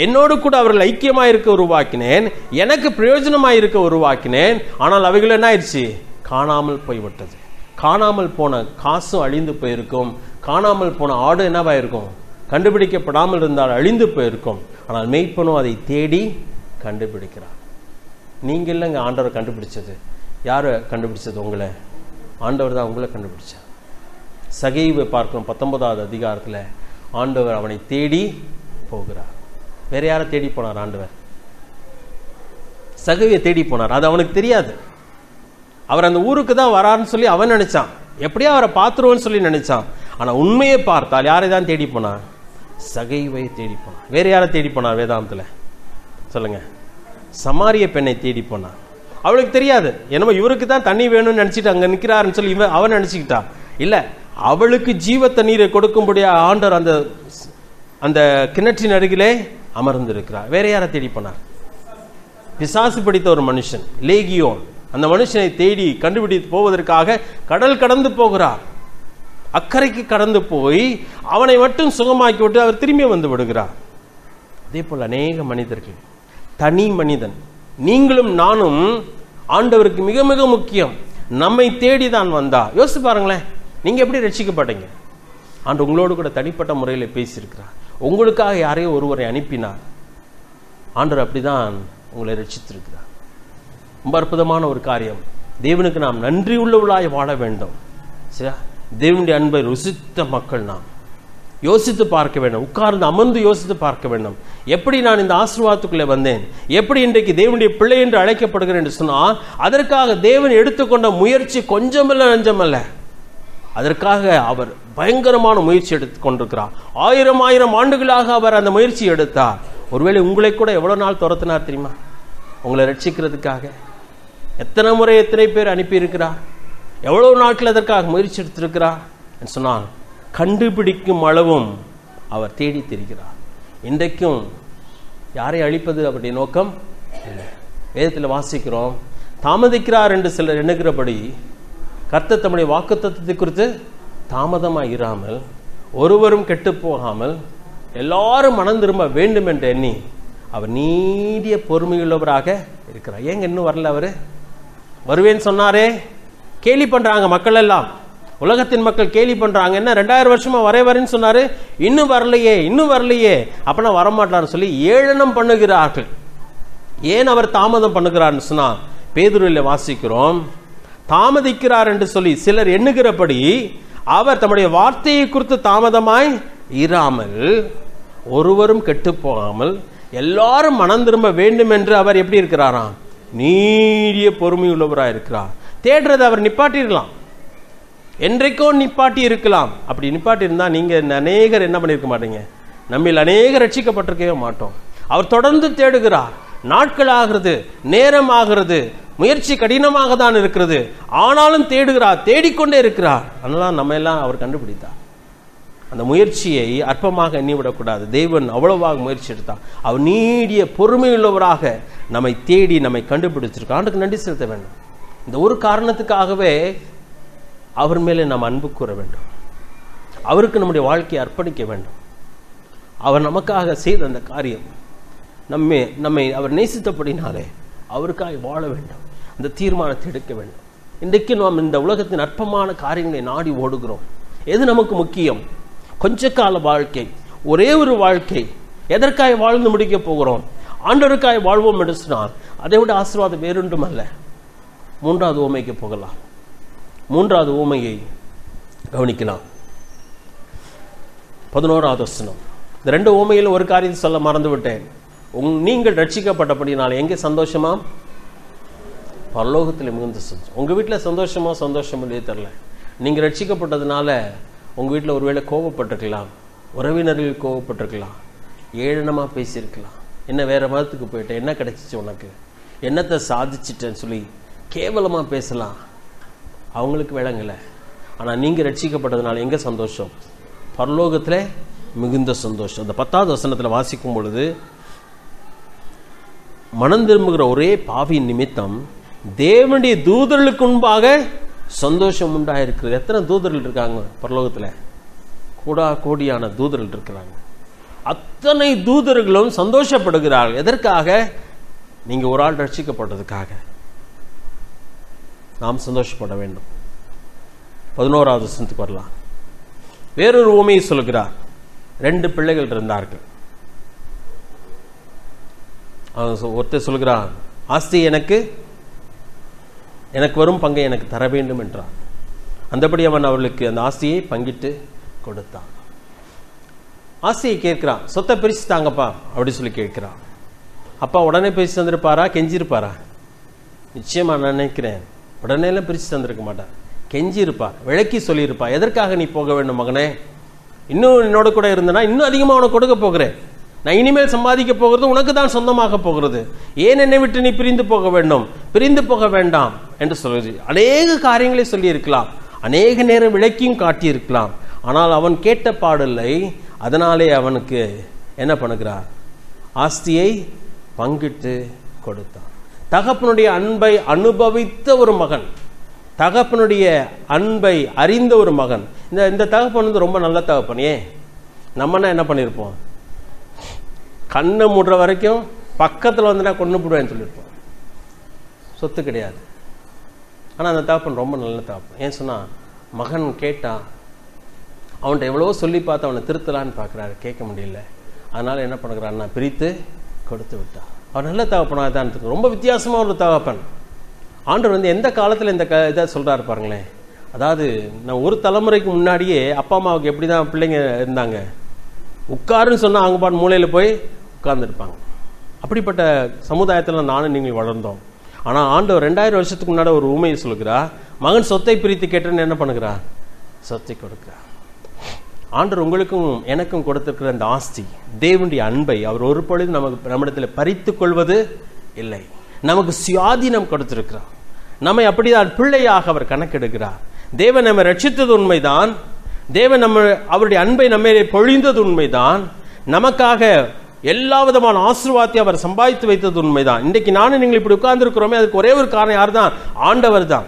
என்னோடு கூட அவர்கள் ஐக்கியமாக இருக்க உருவாக்கினேன், எனக்கு பிரயோஜனமாக இருக்க உருவாக்கினேன். ஆனால் அவைகள் என்ன ஆயிடுச்சு? காணாமல் போய்விட்டது. காணாமல் போன காசும் அழிந்து போயிருக்கும். காணாமல் போன ஆடு என்னவாயிருக்கும்? கண்டுபிடிக்கப்படாமல் இருந்தால் அழிந்து போயிருக்கும். ஆனால் மேய்ப்பனும் அதை தேடி கண்டுபிடிக்கிறார். நீங்க இல்லைங்க ஆண்டவர் கண்டுபிடிச்சது. யாரு கண்டுபிடிச்சது? உங்களை. ஆண்டவர் தான் உங்களை கண்டுபிடிச்சார். சகைவை பார்க்கிறோம் 19வது அதிகாரத்தில். ஆண்டவர் அவனை தேடி போகிறார். வேற யாரை தேடி போனார்? ஆண்டவர் சகைவை தேடி போனார். அது அவனுக்கு தெரியாது. அவர் அந்த ஊருக்கு தான் வரான்னு சொல்லி அவன் நினைச்சான். எப்படியா அவரை பார்த்துருவோன்னு சொல்லி நினைச்சான். ஆனா உண்மையை பார்த்தால் யாரை தான் தேடி போனான்? சகைவை தேடி போனான். வேற யாரை தேடி போனார் வேதாந்தத்துல? சொல்லுங்க. சமாரிய பெண்ணை தேடி போனான். அவளுக்கு தெரியாது, என்னமோ இவருக்கு தான் தண்ணி வேணும்னு நினைச்சிட்டு அங்க நிக்கிறாருன்னு சொல்லி அவன் நினைச்சுக்கிட்டா. இல்ல, அவளுக்கு ஜீவ தண்ணீரை கொடுக்கும்படியா ஆண்டவர் அந்த அந்த கிணற்றின் அருகிலே அமர்ந்திருக்கிறார். வேற யாரை தேடி போனார்? பிசாசு பிடித்த ஒரு மனுஷன், லேகியோன். அந்த மனுஷனை தேடி கண்டுபிடித்து போவதற்காக கடல் கடந்து போகிறார். அக்கறைக்கு கடந்து போய் அவனை மட்டும் சுகமாக்கி விட்டு அவர் திரும்பி வந்து விடுகிறார். அதே போல் அநேக மனிதர்கள், தனி மனிதன் நீங்களும் நானும் ஆண்டவருக்கு மிக மிக முக்கியம். நம்மை தேடி தான் வந்தா. யோசிச்சு பாருங்களேன், நீங்க எப்படி ரட்சிக்கப்பட்டீங்க? ஆண்டு உங்களோடு கூட தனிப்பட்ட முறையில் பேசியிருக்கிறார். உங்களுக்காக யாரையோ ஒருவரை அனுப்பினார். ஆண்டவர் அப்படிதான் உங்களை ரட்சித்திருக்கிறார். ரொம்ப அற்புதமான ஒரு காரியம். தேவனுக்கு நாம் நன்றி உள்ளவளாய் வாழ வேண்டும். சரியா? தேவனுடைய அன்பை ருசித்த மக்கள் நாம் யோசித்து பார்க்க வேண்டும். உட்கார்ந்து அமர்ந்து யோசித்து பார்க்க வேண்டும். எப்படி நான் இந்த ஆசீர்வாதத்துக்குள்ளே வந்தேன், எப்படி இன்றைக்கு தேவனுடைய பிள்ளை என்று அழைக்கப்படுகிறேன் என்று சொன்னால் அதற்காக தேவன் எடுத்துக்கொண்ட முயற்சி கொஞ்சமல்ல நஞ்சமல்ல. அதற்காக அவர் பயங்கரமான முயற்சி எடுத்து கொண்டிருக்கிறார். 1000 ஆண்டுகளாக அவர் அந்த முயற்சி எடுத்தார். ஒருவேளை உங்களை கூட எவ்வளவு நாள் துரத்தினார் தெரியுமா? உங்களை ரட்சிக்கிறதுக்காக எத்தனை முறை எத்தனை பேர் அனுப்பியிருக்கிறார். எவ்வளவு நாட்கள் அதற்காக முயற்சி எடுத்திருக்கிறார் என்று சொன்னால் கண்டுபிடிக்கும் அளவும் அவர் தேடி திரிகிறார். இன்றைக்கும் யாரை அழிப்பது அவருடைய நோக்கம் இல்லை. வேதத்தில் வாசிக்கிறோம், தாமதிக்கிறார் என்று சிலர் எண்ணுகிறபடி கர்த்தர் தம்முடைய வாக்குத்தத்தத்தை குறித்து தாமதமாக இராமல், ஒருவரும் கெட்டு போகாமல் எல்லாரும் மனம் திரும்ப வேண்டும் என்று எண்ணி அவர் நீடிய பொறுமையுள்ளவராக இருக்கிறார். ஏங்க இன்னும் வரல? அவரு வருவேன்னு சொன்னாரே. கேலி பண்றாங்க மக்கள் எல்லாம், உலகத்தின் மக்கள் கேலி பண்றாங்க. என்ன 2000 வருஷமா வரேன்னு சொன்னாரு, இன்னும் வரலையே இன்னும் வரலையே, அப்பனா வரமாட்டார்னு சொல்லி ஏளனம் பண்ணுகிறார்கள். ஏன் அவர் தாமதம் பண்ணுகிறார்னு சொன்னா பேதுருவில் வாசிக்கிறோம், தாமதிக்கிறார் என்று சொல்லி சிலர் எண்ணுகிறபடி அவர் தம்முடைய வார்த்தையை குறித்து தாமதமாய் இராமல் ஒருவரும் கெட்டு போகாமல் எல்லாரும் மனம் திரும்ப வேண்டும் என்று அவர் எப்படி இருக்கிறாராம்? நீடிய பொறுமை உள்ளவராக இருக்கிறார். தேடுறது அவர் நிப்பாட்டிருக்கலாம், என்றைக்கோ நிப்பாட்டி இருக்கலாம். அப்படி நிப்பாட்டி இருந்தா நீங்க அநேகர் என்ன பண்ணிருக்க மாட்டீங்க? நம்மில் அநேகர் ரட்சிக்கப்பட்டிருக்கவே மாட்டோம். அவர் தொடர்ந்து தேடுகிறார். நாட்கள் ஆகிறது, நேரம் ஆகிறது, முயற்சி கடினமாக தான் இருக்கிறது, ஆனாலும் தேடுகிறார், தேடிக்கொண்டே இருக்கிறார். அதனால நம்ம எல்லாம் அவர் கண்டுபிடித்தார். அந்த முயற்சியை அற்பமாக எண்ணிவிடக்கூடாது. தேவன் அவ்வளவாக முயற்சி எடுத்தார். அவர் நீடிய பொறுமையுள்ளவராக நம்மை தேடி நம்மை கண்டுபிடிச்சிருக்கார். ஆண்டுக்கு நன்றி செலுத்த வேண்டும். இந்த ஒரு காரணத்துக்காகவே அவர் மேலே நாம் அன்பு கூற வேண்டும். அவருக்கு நம்முடைய வாழ்க்கையை அர்ப்பணிக்க வேண்டும். அவர் நமக்காக செய்த அந்த காரியம் நம்மை அவர் நேசித்தபடினாலே அவருக்காக வாழ வேண்டும். அந்த தீர்மானத்தை எடுக்க வேண்டும். இன்றைக்கு நாம் இந்த உலகத்தின் அற்பமான காரியங்களை நாடி ஓடுகிறோம். எது நமக்கு முக்கியம்? கொஞ்ச கால வாழ்க்கை, ஒரே ஒரு வாழ்க்கை. எதற்காக வாழ்ந்து முடிக்க போகிறோம்? ஆண்டவருக்காக வாழ்வோம் என்று சொன்னால் அதை விட ஆசீர்வாதம் வேறொன்றும் அல்ல. மூன்றாவது உவமைக்கு போகலாம். மூன்றாவது உவமையை கவனிக்கலாம். 11வது வசனம். இந்த 2 உவமையில் ஒரு காரியத்தை சொல்ல மறந்து விட்டேன். நீங்கள் ரட்சிக்கப்பட்டபடினால எங்கே சந்தோஷமா? பரலோகத்தில் மிகுந்த சந்தோஷம். உங்க வீட்டில் சந்தோஷமா? சந்தோஷம் இல்லையே தெரியல. நீங்க ரட்சிக்கப்பட்டதுனால உங்க வீட்டில் ஒருவேளை கோபப்பட்டிருக்கலாம், உறவினர்கள் கோபப்பட்டிருக்கலாம், ஏளனமா பேசியிருக்கலாம். என்ன வேற மதத்துக்கு போயிட்டேன், என்ன கிடைச்சிச்சு உனக்கு, என்னத்தை சாதிச்சிட்டேன்னு சொல்லி கேவலமா பேசலாம். அவங்களுக்கு விளங்கல. ஆனா நீங்க ரட்சிக்கப்பட்டதுனால எங்க சந்தோஷம்? பரலோகத்துல மிகுந்த சந்தோஷம். அந்த 10வது வசனத்துல வாசிக்கும் பொழுது, மனம் திரும்புகிற ஒரே பாவியின் நிமித்தம் தேவனுடைய தூதர்களுக்கு முன்பாக சந்தோஷம் உண்டாயிருக்கிறது. எத்தனை தூதர்கள் இருக்காங்க பரலோகத்துல? கோடியான தூதர்கள் இருக்கிறாங்க. அத்தனை தூதர்களும் சந்தோஷப்படுகிறார்கள். எதற்காக? நீங்க ஒரு ஆள் ரட்சிக்கப்பட்டதுக்காக. நாம் சந்தோஷப்பட வேண்டும். 11வது வசனத்துக்கு வரலாம். வேறொரு உவமையை சொல்கிறார். 2 பிள்ளைகள் இருந்தார்கள். ஒருத்தர் சொல்கிறான், ஆஸ்தி எனக்கு வரும் பங்கை எனக்கு தர வேண்டும் என்றான். அந்தபடி அவன் அவர்களுக்கு அந்த ஆஸ்தியை பங்கிட்டு கொடுத்தான். ஆஸ்தியை கேட்கிறான், சொத்தை பிரிச்சு தாங்கப்பா அப்படி சொல்லி கேட்கிறான். அப்பா உடனே பிரிச்சு தந்திருப்பாரா? கெஞ்சிருப்பாரா? நிச்சயமா நான் நினைக்கிறேன் உடனே எல்லாம் பிரிச்சு தந்திருக்க மாட்டார். கெஞ்சி இருப்பார், விளக்கி சொல்லியிருப்பா. எதற்காக நீ போக வேண்டும் மகனே? இன்னும் என்னோட கூட இருந்தனா இன்னும் அதிகமாக உனக்கு கொடுக்க போகிறேன். நான் இனிமேல் சம்பாதிக்க போகிறது உனக்கு தான் சொந்தமாக போகிறது. ஏன் என்னை விட்டு நீ பிரிந்து போக வேண்டும்? பிரிந்து போக வேண்டாம் என்று சொல்லுது. அநேக காரியங்களை சொல்லி இருக்கலாம், அநேக நேரம் விளக்கியும் காட்டியிருக்கலாம். ஆனால் அவன் கேட்ட பாடில்லை. அதனாலே அவனுக்கு என்ன பண்ணுகிறார்? ஆஸ்தியை பங்கிட்டு கொடுத்தான். தகப்பனுடைய அன்பை அனுபவித்த ஒரு மகன், தகப்பனுடைய அன்பை அறிந்த ஒரு மகன். இந்த தகப்பன் வந்து ரொம்ப நல்ல தகப்பன். ஏன் நம்மனா என்ன பண்ணியிருப்போம்? கண்ணை மூடுற வரைக்கும் பக்கத்தில் வந்து நான் கொண்டு போடுவேன்னு சொல்லியிருப்போம். சொத்து கிடையாது. ஆனால் அந்த தகப்பன் ரொம்ப நல்ல தகப்பன். ஏன் சொன்னா, மகன் கேட்டான், அவன்கிட்ட எவ்வளவோ சொல்லி பார்த்து அவனை திருத்தலான்னு பார்க்குறாரு, கேட்க முடியல. அதனால என்ன பண்ணுறான்னா பிரித்து கொடுத்து விட்டான். அவன் நல்ல தகப்பனாக தான் இருக்கு. ரொம்ப வித்தியாசமாக ஒரு தகப்பன். ஆண்டவர் வந்து எந்த காலத்தில் இந்த இதை சொல்கிறாரு பாருங்களேன். அதாவது நான் ஒரு தலைமுறைக்கு முன்னாடியே அப்பா அம்மாவுக்கு எப்படி தான் பிள்ளைங்க இருந்தாங்க, உட்காருன்னு சொன்னால் அவங்க பாட்டு மூலையில் போய் உட்கார்ந்துருப்பாங்க. அப்படிப்பட்ட சமுதாயத்தில் நானும் நீங்கள் வளர்ந்தோம். ஆனால் ஆண்டவர் 2000 வருஷத்துக்கு முன்னாடி ஒரு உண்மையை சொல்லுகிறா, மகன் சொத்தை பிரித்து கேட்டேன்னு என்ன பண்ணுகிறா? சொத்தை கொடுக்குறா. ஆண்டவர் உங்களுக்கும் எனக்கும் கொடுத்திருக்கிற அந்த ஆஸ்தி, தேவனுடைய அன்பை அவர் ஒரு பொழுது நம்மிடத்தில் பறித்து கொள்வது இல்லை. நமக்கு சுயாதீனம் கொடுத்திருக்கிறார். நம்மை அப்படிதான் பிள்ளையாக அவர் கணக்கெடுக்கிறார். தேவன் நம்மை ரட்சித்தது உண்மைதான். தேவன் அவருடைய அன்பை நம்மை பொழிந்தது உண்மைதான். நமக்காக எல்லா விதமான ஆசீர்வாதத்தை அவர் சம்பாதித்து வைத்தது உண்மைதான். இன்றைக்கு நானும் நீங்கள் இப்படி உட்கார்ந்து இருக்கிறோமே, அதுக்கு ஒரே ஒரு காரணம் யார் தான்? ஆண்டவர் தான்.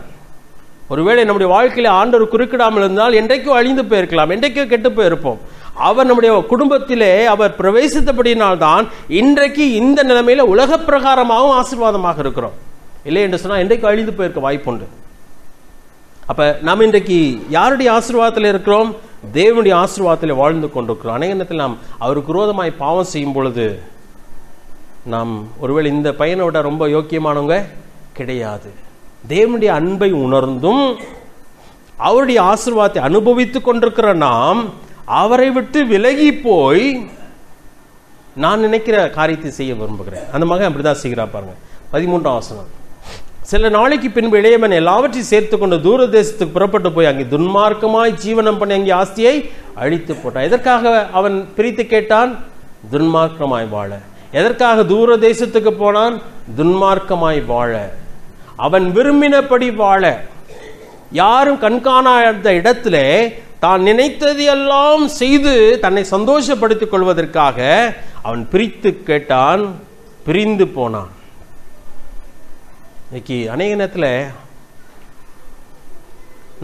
ஒருவேளை நம்முடைய வாழ்க்கையில ஆண்டவர் குறுக்கிடாமல் இருந்தால் என்றைக்கோ அழிந்து போயிருக்கலாம், என்றைக்கோ கெட்டு போயிருப்போம். அவர் நம்முடைய குடும்பத்திலே அவர் பிரவேசித்தபடியினால்தான் இன்றைக்கு இந்த நிலைமையில உலக பிரகாரமாகவும் ஆசீர்வாதமாக இருக்கிறோம். இல்லை என்று சொன்னால் என்றைக்கு அழிந்து போயிருக்க வாய்ப்புண்டு. அப்ப நாம் இன்றைக்கு யாருடைய ஆசீர்வாதத்தில் இருக்கிறோம்? தேவனுடைய ஆசீர்வாதத்தில் வாழ்ந்து கொண்டிருக்கிறோம். அநேக நேரத்தில் நாம் அவருக்கு விரோதமாய் பாவம் செய்யும் பொழுது நாம் ஒருவேளை இந்த பையனை விட ரொம்ப யோக்கியமானவங்க கிடையாது. தேவனுடைய அன்பை உணர்ந்தும் அவருடைய ஆசீர்வாதத்தை அனுபவித்துக் கொண்டிருக்கிற நாம் அவரை விட்டு விலகி போய் நான் நினைக்கிற காரியத்தை செய்ய விரும்புகிறேன். அந்த மகன் அப்படிதான் செய்கிறான் பாருங்க. 13ஆம் வசனம். சில நாளைக்கு பின்பு இளையவன் எல்லாவற்றையும் சேர்த்து கொண்டு தூர தேசத்துக்கு புறப்பட்டு போய் அங்கே துன்மார்க்கமாய் ஜீவனம் பண்ணி அங்கே ஆஸ்தியை அழித்து போட்டான். எதற்காக அவன் பிரித்து கேட்டான்? துன்மார்க்கமாய் வாழ. எதற்காக தூர தேசத்துக்கு போனான்? துன்மார்க்கமாய் வாழ. அவன் விரும்பினபடி வாழ. யாரும் கண்காணாத இடத்துல தான் நினைத்தது எல்லாம் செய்து தன்னை சந்தோஷப்படுத்திக் கொள்வதற்காக அவன் பிரித்து கேட்டான், பிரிந்து போனான். இன்னைக்கு அநேக நேரத்தில்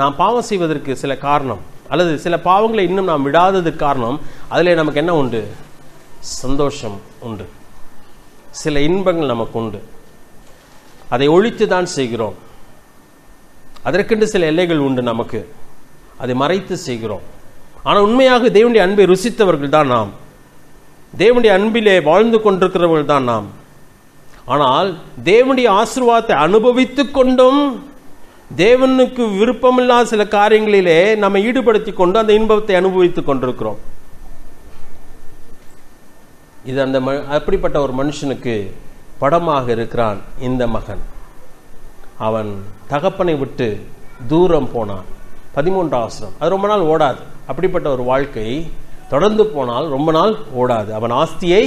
நாம் பாவம் செய்வதற்கு சில காரணம், அல்லது சில பாவங்களை இன்னும் நாம் விடாததுக்கு காரணம், அதில் நமக்கு என்ன உண்டு? சந்தோஷம் உண்டு, சில இன்பங்கள் நமக்கு உண்டு. அதை ஒழித்து தான் செய்கிறோம். அதற்கென்று சில எல்லைகள் உண்டு நமக்கு, அதை மறைத்து செய்கிறோம். ஆனால் உண்மையாக தேவனுடைய அன்பை ருசித்தவர்கள் தான் நாம், தேவனுடைய அன்பிலே வாழ்ந்து கொண்டிருக்கிறவர்கள் தான் நாம். ஆனால் தேவனுடைய ஆசீர்வாதத்தை அனுபவித்துக் கொண்டும் தேவனுக்கு விருப்பமில்லாத சில காரியங்களிலே நம்ம ஈடுபடுத்தி கொண்டு அந்த இன்பத்தை அனுபவித்துக் கொண்டிருக்கிறோம். இது அப்படிப்பட்ட ஒரு மனுஷனுக்கு படமாக இருக்கிறான் இந்த மகன். அவன் தகப்பனை விட்டு தூரம் போனான். 13ஆம் வசனம். அது ரொம்ப நாள் ஓடாது. அப்படிப்பட்ட ஒரு வாழ்க்கை தொடர்ந்து போனால் ரொம்ப நாள் ஓடாது. அவன் ஆஸ்தியை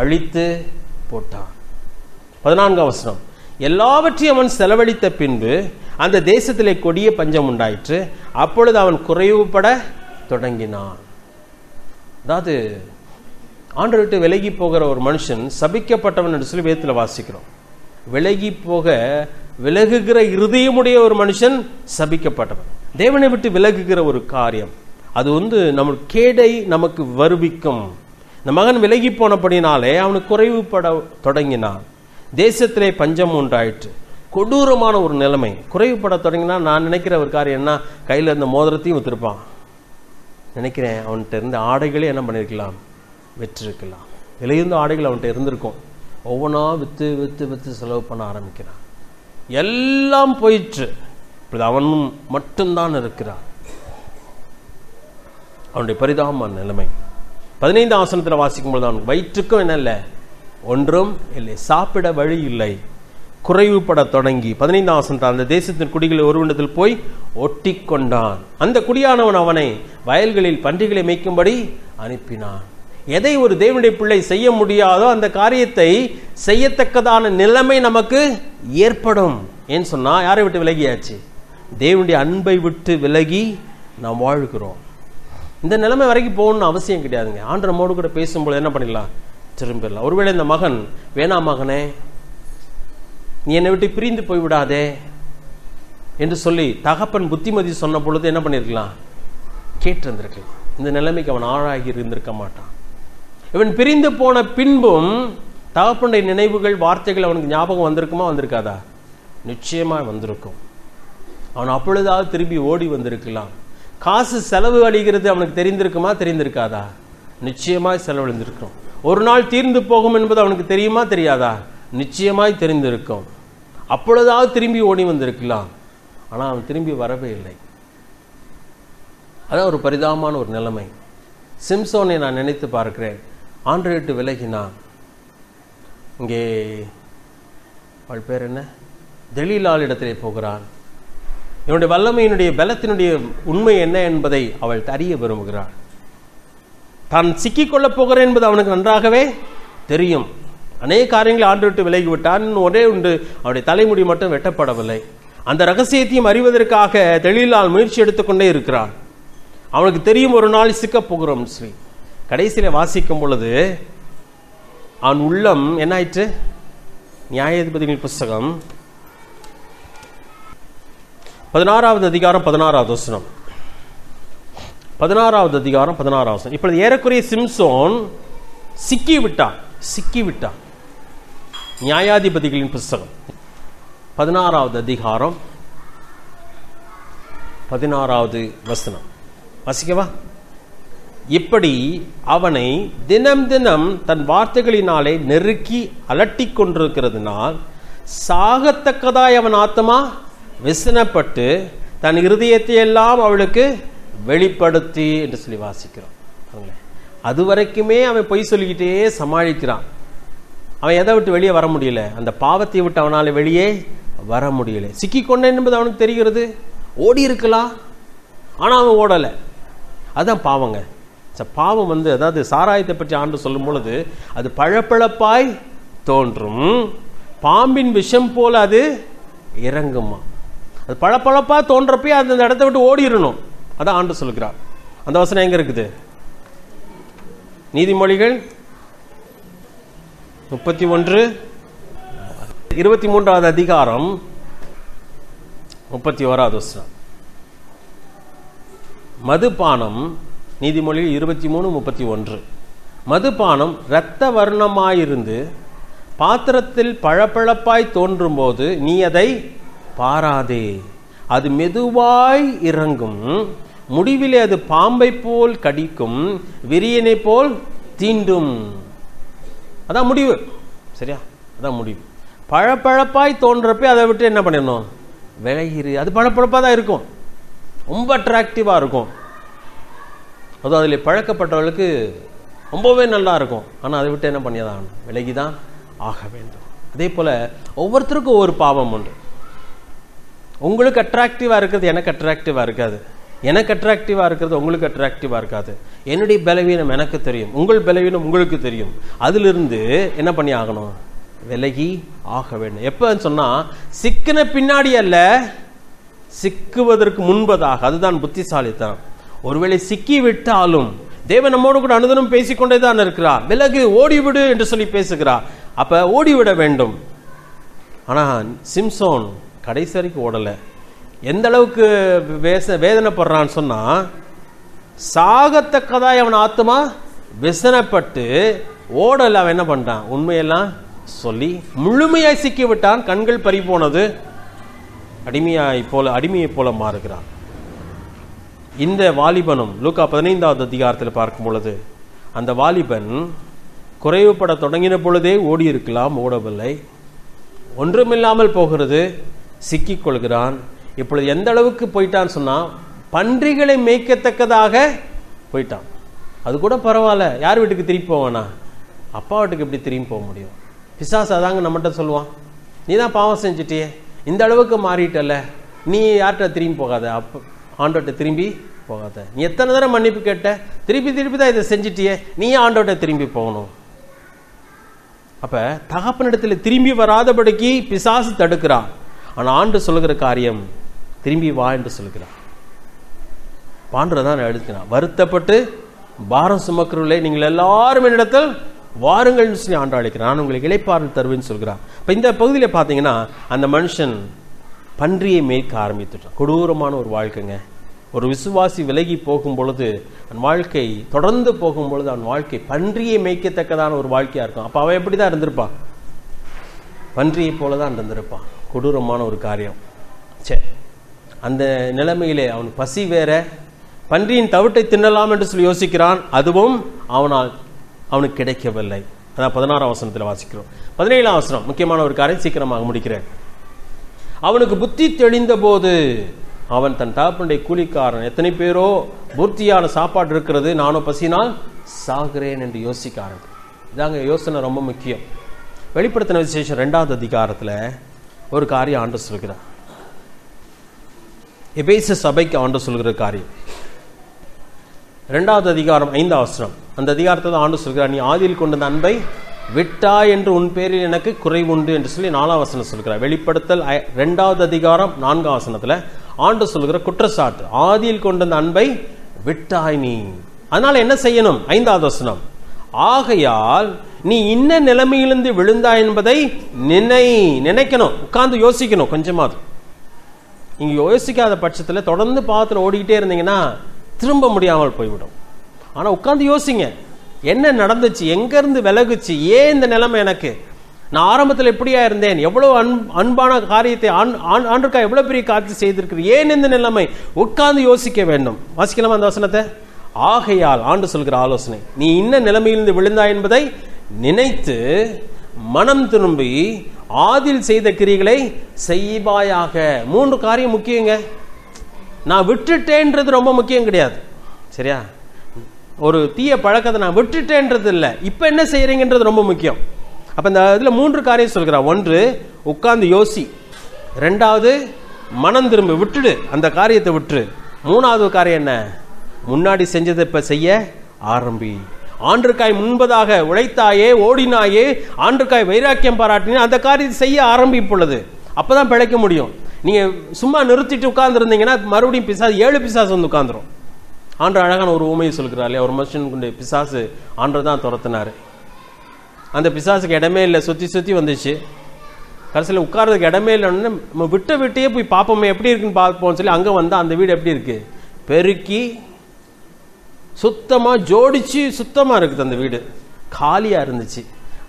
அழித்து போட்டான். 14ஆம் வசனம். எல்லாவற்றையும் அவன் செலவழித்த பின்பு அந்த தேசத்திலே கொடிய பஞ்சம் உண்டாயிற்று. அப்பொழுது அவன் குறைவுபட தொடங்கினான். அதாவது ஆண்டவரை விட்டு விலகி போகிற ஒரு மனுஷன் சபிக்கப்பட்டவன் என்று சொல்லி வேதத்தில் வாசிக்கிறோம். விலகி போக விலகுகிற இருதயமுடைய ஒரு மனுஷன் சபிக்கப்பட்டவன். தேவனை விட்டு விலகுகிற ஒரு காரியம் அது நம்ம கேடை நமக்கு வருவிக்கும். இந்த மகன் விலகி போனபடினாலே அவனுக்கு குறைவுபட தொடங்கினான். தேசத்திலே பஞ்சம் உண்டாயிற்று. கொடூரமான ஒரு நிலைமை. குறைவுபட தொடங்கினா நான் நினைக்கிற ஒரு காரியம் என்ன, கையில் இருந்த மோதிரத்தையும் வித்திருப்பான் நினைக்கிறேன். அவன்கிட்ட இருந்த ஆடைகளே என்ன பண்ணிருக்கலாம், விற்றிருக்கலாம். விலையுந்த ஆடைகள் அவன்கிட்ட இருந்திருக்கும். ஒவ்வொன்றா வித்து வித்து வித்து செலவு பண்ண ஆரம்பிக்கிறான். எல்லாம் போயிற்று. இப்படி அவனும் மட்டும்தான் இருக்கிறான். அவனுடைய பரிதாபமான நிலைமை. 15ஆம் வசனத்தில் வாசிக்கும்போது அவன் வயிற்றுக்கும் என்ன இல்லை, ஒன்றும் இல்லை, சாப்பிட வழி இல்லை, குறைவுபட தொடங்கி 15ஆம் வசனத்தில் அந்த தேசத்தின் குடிகளை ஒருவனிடத்தில் போய் ஒட்டி கொண்டான். அந்த குடியானவன் அவனை வயல்களில் பன்றிகளை மேய்க்கும்படி அனுப்பினான். எதை ஒரு தேவனுடைய பிள்ளை செய்ய முடியாதோ அந்த காரியத்தை செய்யத்தக்கதான நிலைமை நமக்கு ஏற்படும். ஏன்னு சொன்னா யாரை விட்டு விலகியாச்சு? தேவனுடைய அன்பை விட்டு விலகி நாம் வாழ்கிறோம். இந்த நிலைமை வரைக்கும் போகணும்னு அவசியம் கிடையாதுங்க. ஆண்டவர் நம்மோடு கூட பேசும்போது என்ன பண்ணிடலாம், திரும்பிடலாம். ஒருவேளை இந்த மகன், வேணாம் மகனே, நீ என்னை விட்டு பிரிந்து போய்விடாதே என்று சொல்லி தகப்பன் புத்திமதி சொன்ன பொழுது என்ன பண்ணிருக்கலாம், கேட்டிருந்திருக்கலாம். இந்த நிலைமைக்கு அவன் ஆளாகி இருந்திருக்க மாட்டான். இவன் பிரிந்து போன பின்பும் தகப்பனுடைய நினைவுகள், வார்த்தைகள் அவனுக்கு ஞாபகம் வந்திருக்குமா, வந்திருக்காதா? நிச்சயமா வந்திருக்கும். அவன் அப்பொழுதாவது திரும்பி ஓடி வந்திருக்கலாம். காசு செலவு அழிகிறது அவனுக்கு தெரிந்திருக்குமா, தெரிந்திருக்காதா? நிச்சயமாய் செலவழிந்திருக்கும். ஒரு நாள் தீர்ந்து போகும் என்பது அவனுக்கு தெரியுமா, தெரியாதா? நிச்சயமாய் தெரிந்திருக்கும். அப்பொழுதாவது திரும்பி ஓடி வந்திருக்கலாம். ஆனால் அவன் திரும்பி வரவே இல்லை. அதான் ஒரு பரிதாபமான ஒரு நிலைமை. சிம்சோனை நான் நினைத்து பார்க்கிறேன். ஆண்டவரை விட்டு விலகினான். இங்கே அவள் பேர் என்ன, தெலீலாள் இடத்திலே போகிறான். இவனுடைய வல்லமையினுடைய பலத்தினுடைய உண்மை என்ன என்பதை அவள் அறிய விரும்புகிறாள். தான் சிக்கிக்கொள்ளப் போகிறேன் என்பது அவனுக்கு நன்றாகவே தெரியும். அநேக காரியங்களை ஆண்டு விட்டு விலகிவிட்டான். ஒரே உண்டு, அவனுடைய தலைமுடி மட்டும் வெட்டப்படவில்லை. அந்த ரகசியத்தையும் அறிவதற்காக தெலீலாள் முயற்சி எடுத்துக்கொண்டே இருக்கிறான். அவனுக்கு தெரியும் ஒரு நாள் சிக்கப் போகிறோம். ஸ்ரீ கடைசியில் வாசிக்கும் பொழுது அவன் உள்ளம் என்ன ஆயிற்று? நியாயாதிபதிகள் புஸ்தகம் 16வது அதிகாரம் 16வது வசனம். 16வது அதிகாரம் 16வது வசனம். இப்பொழுது ஏறக்குறைய சிம்சோன் சிக்கிவிட்டான். நியாயாதிபதிகளின் புஸ்தகம் 16வது அதிகாரம் 16வது வசனம். வாசிக்கவா? இப்படி அவனை தினம் தினம் தன் வார்த்தைகளினாலே நெருக்கி அலட்டி கொண்டிருக்கிறதுனால் சாகத்தக்கதாய் அவன் ஆத்மா விசனப்பட்டு தன் இருதயத்தை எல்லாம் அவளுக்கு வெளிப்படுத்தி என்று சொல்லி வாசிக்கிறோம். அது வரைக்குமே அவன் பொய் சொல்லிக்கிட்டே சமாளிக்கிறான். அவன் எதை விட்டு வெளியே வர முடியல? அந்த பாவத்தை விட்டு அவனால் வெளியே வர முடியல. சிக்கிக்கொண்டேன் என்பது அவனுக்கு தெரிகிறது. ஓடி இருக்கலாம், ஆனால் அவன் ஓடலை. அதுதான் பாவங்க. பாவம் அதாவது சாராயத்தை பற்றி ஆண்டு சொல்லும் பொழுது, அது பழப்பழப்பாய் தோன்றும், பாம்பின் விஷம் போல அது இறங்குமா. அது பழப்பழப்பா தோன்றப்பே அந்த இடத்தை விட்டு ஓடிடணும். அதான் ஆண்டு சொல்லுகிறார். அந்த வசனம் எங்க இருக்குது? நீதிமொழிகள் 31:23 அதிகாரம் 31 வசனம். மதுபானம், நீதிமொழிகள் 23:31. மதுபானம் இரத்த வர்ணமாயிருந்து பாத்திரத்தில் பழப்பழப்பாய் தோன்றும் போது நீ அதை பாராதே, அது மெதுவாய் இறங்கும், முடிவிலே அது பாம்பை போல் கடிக்கும், விரியனை போல் தீண்டும். அதான் முடிவு. சரியா? அதான் முடிவு. பழப்பழப்பாய் தோன்றப்ப அதை விட்டு என்ன பண்ணிடணும்? விலகிரு. அது பழப்பழப்பா தான் இருக்கும், ரொம்ப அட்ராக்டிவா இருக்கும். அதுவும் அதில் பழக்கப்பட்டவர்களுக்கு ரொம்பவே நல்லா இருக்கும். ஆனால் அதை விட்டு என்ன பண்ணியதான்? விலகிதான் ஆக வேண்டும். அதே போல ஒவ்வொருத்தருக்கும் ஒவ்வொரு பாவம் உண்டு. உங்களுக்கு அட்ராக்டிவா இருக்கிறது எனக்கு அட்ராக்டிவா இருக்காது, எனக்கு அட்ராக்டிவா இருக்கிறது உங்களுக்கு அட்ராக்டிவா இருக்காது. என்னுடைய பலவீனம் எனக்கு தெரியும், உங்கள் பலவீனம் உங்களுக்கு தெரியும். அதிலிருந்து என்ன பண்ணி ஆகணும்? விலகி ஆக வேண்டும். எப்பன்னு சொன்னா, சிக்கின பின்னாடி அல்ல, சிக்குவதற்கு முன்பதாக. அதுதான் புத்திசாலித்தனம். ஒருவேளை சிக்கி விட்டாலும் தேவன் நம்மோடு கூட அனுதினம் பேசிக்கொண்டே தான் இருக்கிறார். விலகு, ஓடிவிடு என்று சொல்லி பேசுகிறார். அப்ப ஓடிவிட வேண்டும். ஆனா சிம்சோன் கடைசி வரைக்கும் ஓடலை. எந்த அளவுக்கு வேதனைப்படுறான்னு சொன்னா, சாகத்தக்கதாய் அவன் ஆத்மா விசனப்பட்டு ஓடல. அவன் என்ன பண்றான்? உண்மையெல்லாம் சொல்லி முழுமையாய் சிக்கி விட்டான். கண்கள் பறி போனது. அடிமையை போல மாறுகிறான். இந்த வாலிபனும் லூக்கா 15வது அதிகாரத்தில் பார்க்கும் பொழுது, அந்த வாலிபன் குறைவுபட தொடங்கின பொழுதே ஓடி இருக்கலாம், ஓடவில்லை. ஒன்றுமில்லாமல் போகிறது, சிக்கிக் கொள்கிறான். இப்பொழுது எந்த அளவுக்கு போயிட்டான்னு சொன்னா, பன்றிகளை மேய்க்கத்தக்கதாக போயிட்டான். அது கூட பரவாயில்ல, யார் வீட்டுக்கு திரும்பி போவானா? அப்பா வீட்டுக்கு எப்படி திரும்பி போக முடியும்? பிசாசு அதாங்க நம்மகிட்ட சொல்லுவான், நீ தான் பாவம் செஞ்சிட்டியே, இந்த அளவுக்கு மாறிட்டல, நீ யார்கிட்ட திரும்பி போகாத, ஆண்டோட்ட திரும்பி போகாத, நீ எத்தனை தடவை மன்னிப்பு கேட்ட, திருப்பி தான் இதை செஞ்சிட்டியே, நீ ஆண்டோட்ட திரும்பி போகணும். அப்ப தகப்பனிடத்தில் திரும்பி வராதபடிக்கு பிசாசு தடுக்கிறான். ஆனா ஆண்டு சொல்லுகிற காரியம், திரும்பி வா என்று சொல்லுகிறான். பாண்டதான் எழுதினான், வருத்தப்பட்டு பாரம் சுமக்கிறவர்களே நீங்கள் எல்லாரும் என்னிடத்தில் வாருங்கள் சொல்லி ஆண்டு அழைக்கிறான், நான் உங்களுக்கு இளைப்பாறுதல் தருவேன்னு சொல்கிறான். இப்ப இந்த பகுதியில் பார்த்தீங்கன்னா, அந்த மனுஷன் பன்றியை மேய்க்க ஆரம்பித்துட்டான். கொடூரமான ஒரு வாழ்க்கைங்க. ஒரு விசுவாசி விலகி போகும் பொழுது, அவன் வாழ்க்கை தொடர்ந்து போகும் பொழுது, அவன் வாழ்க்கை பன்றியை மேய்க்கத்தக்கதான ஒரு வாழ்க்கையா இருக்கும். அப்ப அவன் எப்படிதான் இருந்திருப்பான்? பன்றியை போலதான் இருந்திருப்பான். கொடூரமான ஒரு காரியம். சரி, அந்த நிலைமையிலே அவன் பசி வேற, பன்றியின் தவிட்டை தின்னலாம் என்று சொல்லி யோசிக்கிறான். அதுவும் அவனுக்கு கிடைக்கவில்லை. அதான் 16ஆம் வசனத்தில் வாசிக்கிறோம். 17ஆம் வசனம் முக்கியமான ஒரு காரியம், சீக்கிரமாக முடிக்கிறேன். அவனுக்கு புத்தி தெளிந்த போது அவன் தன் தகப்பனுடைய கூலிக்காரன், எத்தனை பேரோ பூர்த்தியான சாப்பாடு இருக்கிறது, நானும் பசினால் சாகிறேன் என்று யோசிக்க ஆரம்பிக்கும். இதாங்க யோசனை ரொம்ப முக்கியம். வெளிப்படுத்தின விசேஷம் 2வது அதிகாரத்தில் ஒரு காரியம் ஆண்டு சொல்கிறார். எபேசு சபைக்கு ஆண்டு சொல்கிற காரியம் 2வது அதிகாரம் 5ஆம் வசனம். அந்த அதிகாரத்தை ஆண்டு சொல்கிறார், நீ ஆதியில் கொண்ட அன்பை விட்டாய் என்று உன் பேரில் எனக்கு குறைவுண்டு என்று சொல்லி 4ஆம் வசனம் சொல்கிறார். வெளிப்படுத்தல் 2வது அதிகாரம் 4ஆம் வசனத்துல ஆண்டு சொல்கிற குற்றச்சாட்டு, ஆதியில் கொண்ட அன்பை விட்டாய் நீ. அதனால என்ன செய்யணும்? 5வது வசனம், ஆகையால் நீ இன்ன நிலைமையிலிருந்து விழுந்தாய் என்பதை நினைக்கணும், உட்கார்ந்து யோசிக்கணும். கொஞ்சமாவது நீங்க யோசிக்காத பட்சத்தில் தொடர்ந்து பாவத்தில் ஓடிக்கிட்டே இருந்தீங்கன்னா திரும்ப முடியாமல் போய்விடும். ஆனா உட்கார்ந்து யோசிங்க, என்ன நடந்துச்சு, எங்க இருந்து விலகுச்சு, ஏன் இந்த நிலைமை எனக்கு, நான் ஆரம்பத்தில் எப்படியா இருந்தேன், எவ்வளவு அன்பான காரியத்தை ஆண்டுக்கா எவ்வளவு பெரிய காரியத்தை செய்திருக்கிறேன், ஏன் இந்த நிலைமை, உட்கார்ந்து யோசிக்க வேண்டும். வாசிக்கலாமா அந்த வசனத்தை? ஆகையால் ஆண்டு சொல்கிற ஆலோசனை, நீ இன்ன நிலைமையிலிருந்து விழுந்தாய் என்பதை நினைத்து மனம் திரும்பி ஆதில் செய்த கிரிகளை செய்வாயாக. 3 காரியம் முக்கியங்க. நான் விட்டுட்டேன்றது ரொம்ப முக்கியம் கிடையாது, சரியா? ஒரு தீய பழக்கத்தை நான் விட்டுட்டேன்றது இல்லை, இப்ப என்ன செய்யறீங்கன்றது ரொம்ப முக்கியம். அப்ப இந்த இதுல 3 காரியம் சொல்கிறான். 1, உட்கார்ந்து யோசி. 2வது, மனம் திரும்ப, விட்டுடு, அந்த காரியத்தை விட்டுரு. 3வது காரியம் என்ன? முன்னாடி செஞ்சதை இப்ப செய்ய ஆரம்பி. ஆண்டுக்காய் முன்பதாக உழைத்தாயே, ஓடினாயே, ஆண்டுக்காய் வைராக்கியம் பாராட்டினே, அந்த காரியத்தை செய்ய ஆரம்பிப்பொழுது அப்பதான் பிழைக்க முடியும். நீங்க சும்மா நிறுத்திட்டு உட்கார்ந்து இருந்தீங்கன்னா மறுபடியும் பிசாசு 7 பிசாசு வந்து உட்கார்ந்துரும். ஆண்டு அழகான ஒரு உண்மையை சொல்கிறார். ஒரு மனுஷனுக்கு பிசாசு ஆண்டு தான் துரத்தினாரு. அந்த பிசாசுக்கு இடமே இல்லை, சுத்தி சுத்தி வந்துச்சு. கடைசியில் உட்கார்றதுக்கு இடமே இல்லைன்னு நம்ம விட்டையே போய் பார்ப்போமே எப்படி இருக்குன்னு பார்ப்போம்னு சொல்லி அங்கே வந்தால் அந்த வீடு எப்படி இருக்கு? பெருக்கி சுத்தமாக ஜோடிச்சு சுத்தமாக இருக்குது. அந்த வீடு காலியாக இருந்துச்சு.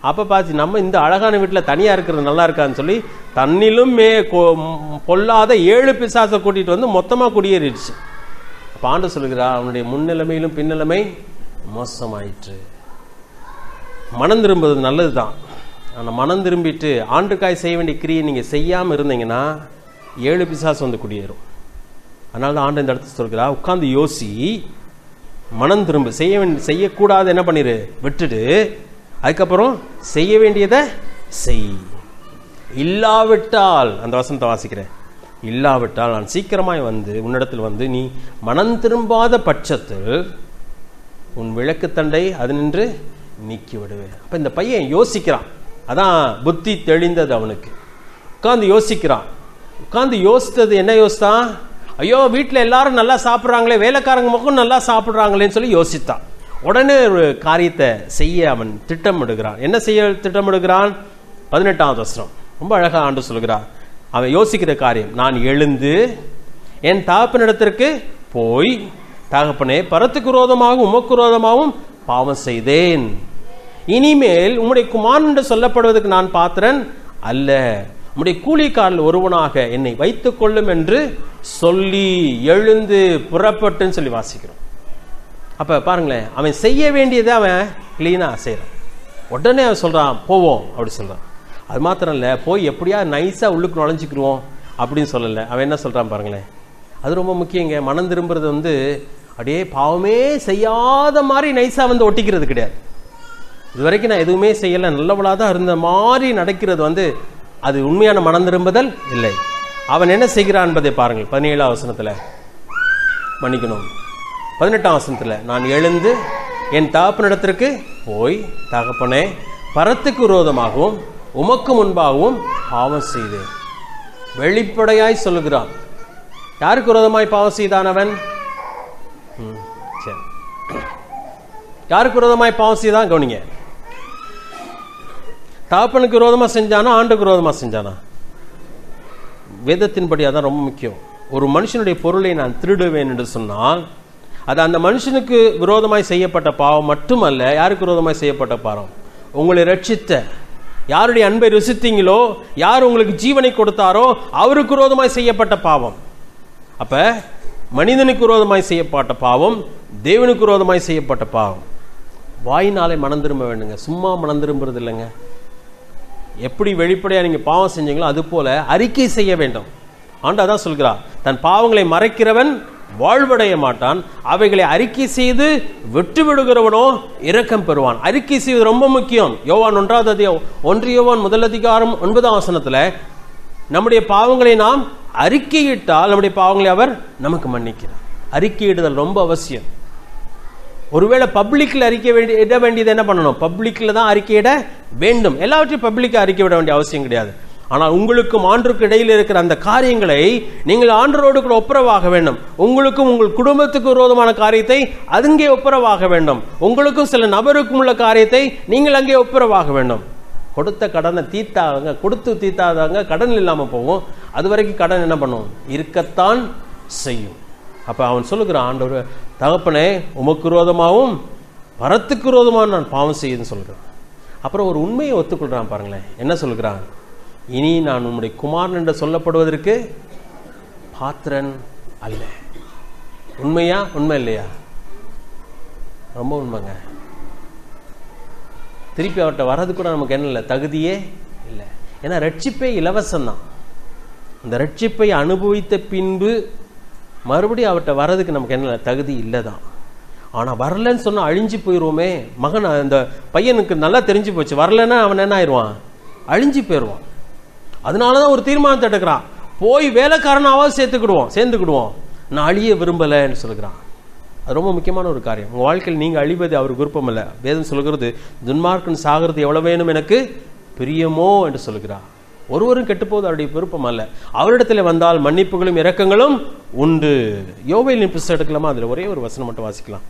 அப்போ பார்த்து நம்ம இந்த அழகான வீட்டில் தனியாக இருக்கிறது நல்லா இருக்கான்னு சொல்லி தண்ணிலும் பொல்லாத 7 பிசாசை கூட்டிகிட்டு வந்து மொத்தமாக குடியேறிடுச்சு. அப்போ ஆண்டு சொல்லுகிறா, அவனுடைய முன்னிலைமையிலும் பின்னிலைமை மோசமாயிற்று. மனம் திரும்புவது நல்லது தான். ஆனால் மனம் திரும்பிட்டு ஆண்டுக்காய் செய்ய வேண்டிய கிரியை நீங்கள் செய்யாமல் இருந்தீங்கன்னா 7 பிசாசு வந்து குடியேறும். அதனால தான் ஆண்டு இந்த இடத்துல சொல்கிறா, உட்கார்ந்து யோசி, மனம் திரும்ப, செய்யக்கூடாது என்ன பண்ணிடு, விட்டுடு. அதுக்கப்புறம் செய்ய வேண்டியதை செய். இல்லாவிட்டால், அந்த வசனத்தை வாசிக்கிறேன், இல்லாவிட்டால் நான் சீக்கிரமாய் வந்து உன்னிடத்தில் வந்து நீ மனம் திரும்பாத பட்சத்தில் உன் விளக்கு தண்டை அது நின்று நீக்கி விடுவேன். அப்ப இந்த பையன் யோசிக்கிறான். அதான் புத்தி தெளிந்தது அவனுக்கு. உட்கார்ந்து யோசிக்கிறான். உட்கார்ந்து யோசித்தது என்ன யோசித்தான்? ஐயோ வீட்டில் எல்லாரும் நல்லா சாப்பிட்றாங்களே, வேலைக்காரங்க மக்களும் நல்லா சாப்பிட்றாங்களேன்னு சொல்லி யோசித்தான். உடனே ஒரு காரியத்தை செய்ய அவன் திட்டமிடுகிறான். என்ன செய்ய திட்டமிடுகிறான்? 18வது வசனம் ரொம்ப அழகா ஆண்டு சொல்கிறான். அவன் யோசிக்கிற காரியம், நான் எழுந்து என் தகப்பனிடத்திற்கு போய், தகப்பனே பரத்துக்கு விரோதமாகவும் உமக்கு விரோதமாகவும் பாவம் செய்தேன், இனிமேல் உம்முடைய குமாரன் என்று சொல்லப்படுவதற்கு நான் பாத்திரன் அல்ல, உம்முடைய கூலிக்காரில் ஒருவனாக என்னை வைத்துக் கொள்ளும் என்று சொல்லி எழுந்து புறப்பட்டுன்னு சொல்லி வாசிக்கிறோம். அப்ப பாருங்களேன், அவன் செய்ய வேண்டியதை அவன் கிளீனா செய்யறான். உடனே அவன் சொல்றான் போவோம் அப்படி சொல்றான். அது மாத்திரம் இல்ல, போய் எப்படியா நைஸா உள்ளுக்கு நுழைஞ்சிக்கிருவோம் அப்படின்னு சொல்லல. அவன் என்ன சொல்றான் பாருங்களேன், அது ரொம்ப முக்கியங்க. மனம் திரும்புறது வந்து அப்படியே பாவமே செய்யாத மாதிரி நைஸா வந்து ஒட்டிக்கிறது கிடையாது. இது வரைக்கும் நான் எதுவுமே செய்யல, நல்லவளாதான் இருந்த மாதிரி நடக்கிறது வந்து அது உண்மையான மனம் திரும்புதல் இல்லை. அவன் என்ன செய்கிறான் என்பதை பாருங்கள். 17ஆம் வசனத்துல, மன்னிக்கணும் 18ஆம் வசனத்துல, நான் எழுந்து என் தகப்பனிடத்திற்கு போய், தகப்பனே பரத்துக்கு விரோதமாகவும் உமக்கு முன்பாகவும் பாவம் செய்தேன். வெளிப்படையாய் சொல்லுகிறான். யாருக்கு விரோதமாய் பாவம் செய்தான் அவன்? சரி, யாருக்கு விரோதமாய் பாவம் செய்தான் கவனிங்க. தகப்பனுக்கு விரோதமா செஞ்சானா, ஆண்டுக்கு விரோதமா செஞ்சானா? வேதத்தின்படி அதான் ரொம்ப முக்கியம். ஒரு மனுஷனுடைய பொருளை நான் திருடுவேன் என்று சொன்னால் அது அந்த மனுஷனுக்கு விரோதமாய் செய்யப்பட்ட பாவம் மட்டுமல்ல. யாருக்கு விரோதமாய் செய்யப்பட்ட பாவம்? உங்களை ரட்சித்த, யாருடைய அன்பை ருசித்தீங்களோ, யார் உங்களுக்கு ஜீவனை கொடுத்தாரோ அவருக்கு விரோதமாய் செய்யப்பட்ட பாவம். அப்ப மனிதனுக்கு விரோதமாய் செய்யப்பட்ட பாவம், தேவனுக்கு விரோதமாய் செய்யப்பட்ட பாவம். வாயினாலே மனம் திரும்ப வேண்டுங்க, சும்மா மனம் திரும்புறது இல்லைங்க. எப்படி வெளிப்படையா நீங்க பாவம் செஞ்சீங்களோ அது போல அறிக்கை செய்ய வேண்டும். ஆண்டா தான் சொல்கிறார், தன் பாவங்களை மறைக்கிறவன் வாழ்வடைய மாட்டான், அவைகளை அறிக்கை செய்து விட்டு விடுகிறவனோ இரக்கம் பெறுவான். அறிக்கை செய்வது ரொம்ப முக்கியம். யோவான் 1 யோவான் 1:9 வசனத்துல, நம்முடைய பாவங்களை நாம் அறிக்கையிட்டால் நம்முடைய பாவங்களை அவர் நமக்கு மன்னிக்கிறார். அறிக்கையிடுதல் ரொம்ப அவசியம். ஒருவேளை பப்ளிக்ல இட வேண்டியது என்ன பண்ணணும்? பப்ளிக்ல தான் அறிக்கையிட வேண்டும். எல்லாவற்றையும் பப்ளிக்கா அறிக்கை விட வேண்டிய அவசியம் கிடையாது. ஆனால் உங்களுக்கும் ஆண்டருக்கு இடையில் இருக்கிற அந்த காரியங்களை நீங்கள் ஆண்டரோடு கூட ஒப்புரவாக வேண்டும். உங்களுக்கும் உங்கள் குடும்பத்துக்கு விரோதமான காரியத்தை அங்கே ஒப்புரவாக வேண்டும். உங்களுக்கும் சில நபருக்கும் உள்ள காரியத்தை நீங்கள் அங்கே ஒப்புரவாக வேண்டும். கொடுத்த கடனை தீர்த்தாங்க, கொடுத்து தீர்த்தாதாங்க கடன் இல்லாம போகும். அது வரைக்கும் கடன் என்ன பண்ணும்? இருக்கத்தான் செய்யும். அப்ப அவன் சொல்லுகிறான், ஆண்டவர் தகப்பனே உமக்கு விரோதமாகவும் பரத்துக்கு விரோதமாக நான் பாவம் செய்யுதுன்னு சொல்கிறான். அப்புறம் ஒரு உண்மையை ஒத்துக்கொள்றான் பாருங்களேன். என்ன சொல்கிறான்? இனி நான் உம்முடைய குமாரன் என்று சொல்லப்படுவதற்கு பாத்திரன் அல்ல. உண்மையா? உண்மை இல்லையா? ரொம்ப உண்மைங்க. திருப்பி அவர்கிட்ட வர்றது கூட நமக்கு என்ன இல்லை, தகுதியே இல்லை. ஏன்னா ரட்சிப்பே இலவசம்தான். அந்த ரட்சிப்பை அனுபவித்த பின்பு மறுபடியும் அவர்கிட்ட வர்றதுக்கு நமக்கு என்ன தகுதி இல்லை தான். ஆனால் வரலன்னு சொன்னால் அழிஞ்சு போயிடுவோமே. மகன் அந்த பையனுக்கு நல்லா தெரிஞ்சு போச்சு, வரலன்னா அவன் என்ன ஆயிடுவான், அழிஞ்சு போயிடுவான். அதனால தான் ஒரு தீர்மானத்தை எடுக்கிறான், போய் வேலைக்காரனாவது சேர்ந்துக்கிடுவோம், நான் அழிய விரும்பலைன்னு சொல்லுகிறான். அது ரொம்ப முக்கியமான ஒரு காரியம். உங்கள் வாழ்க்கையில் நீங்கள் அழிவது அவருக்கு விருப்பம் இல்லை. வேதம் சொல்கிறது, துன்மார்க்கன் சாகிறது எவ்வளவு வேணும் எனக்கு பிரியமோ என்று சொல்லுகிறார். ஒருவரும் கெட்டுப்போது அவருடைய விருப்பம் அல்ல. அவரிடத்தில் வந்தால் மன்னிப்புகளும் இரக்கங்களும் உண்டு. யோவேலின் புத்தகம் எடுக்கலாமா? அதில் ஒரே ஒரு வசனம் மட்டும் வாசிக்கலாம்.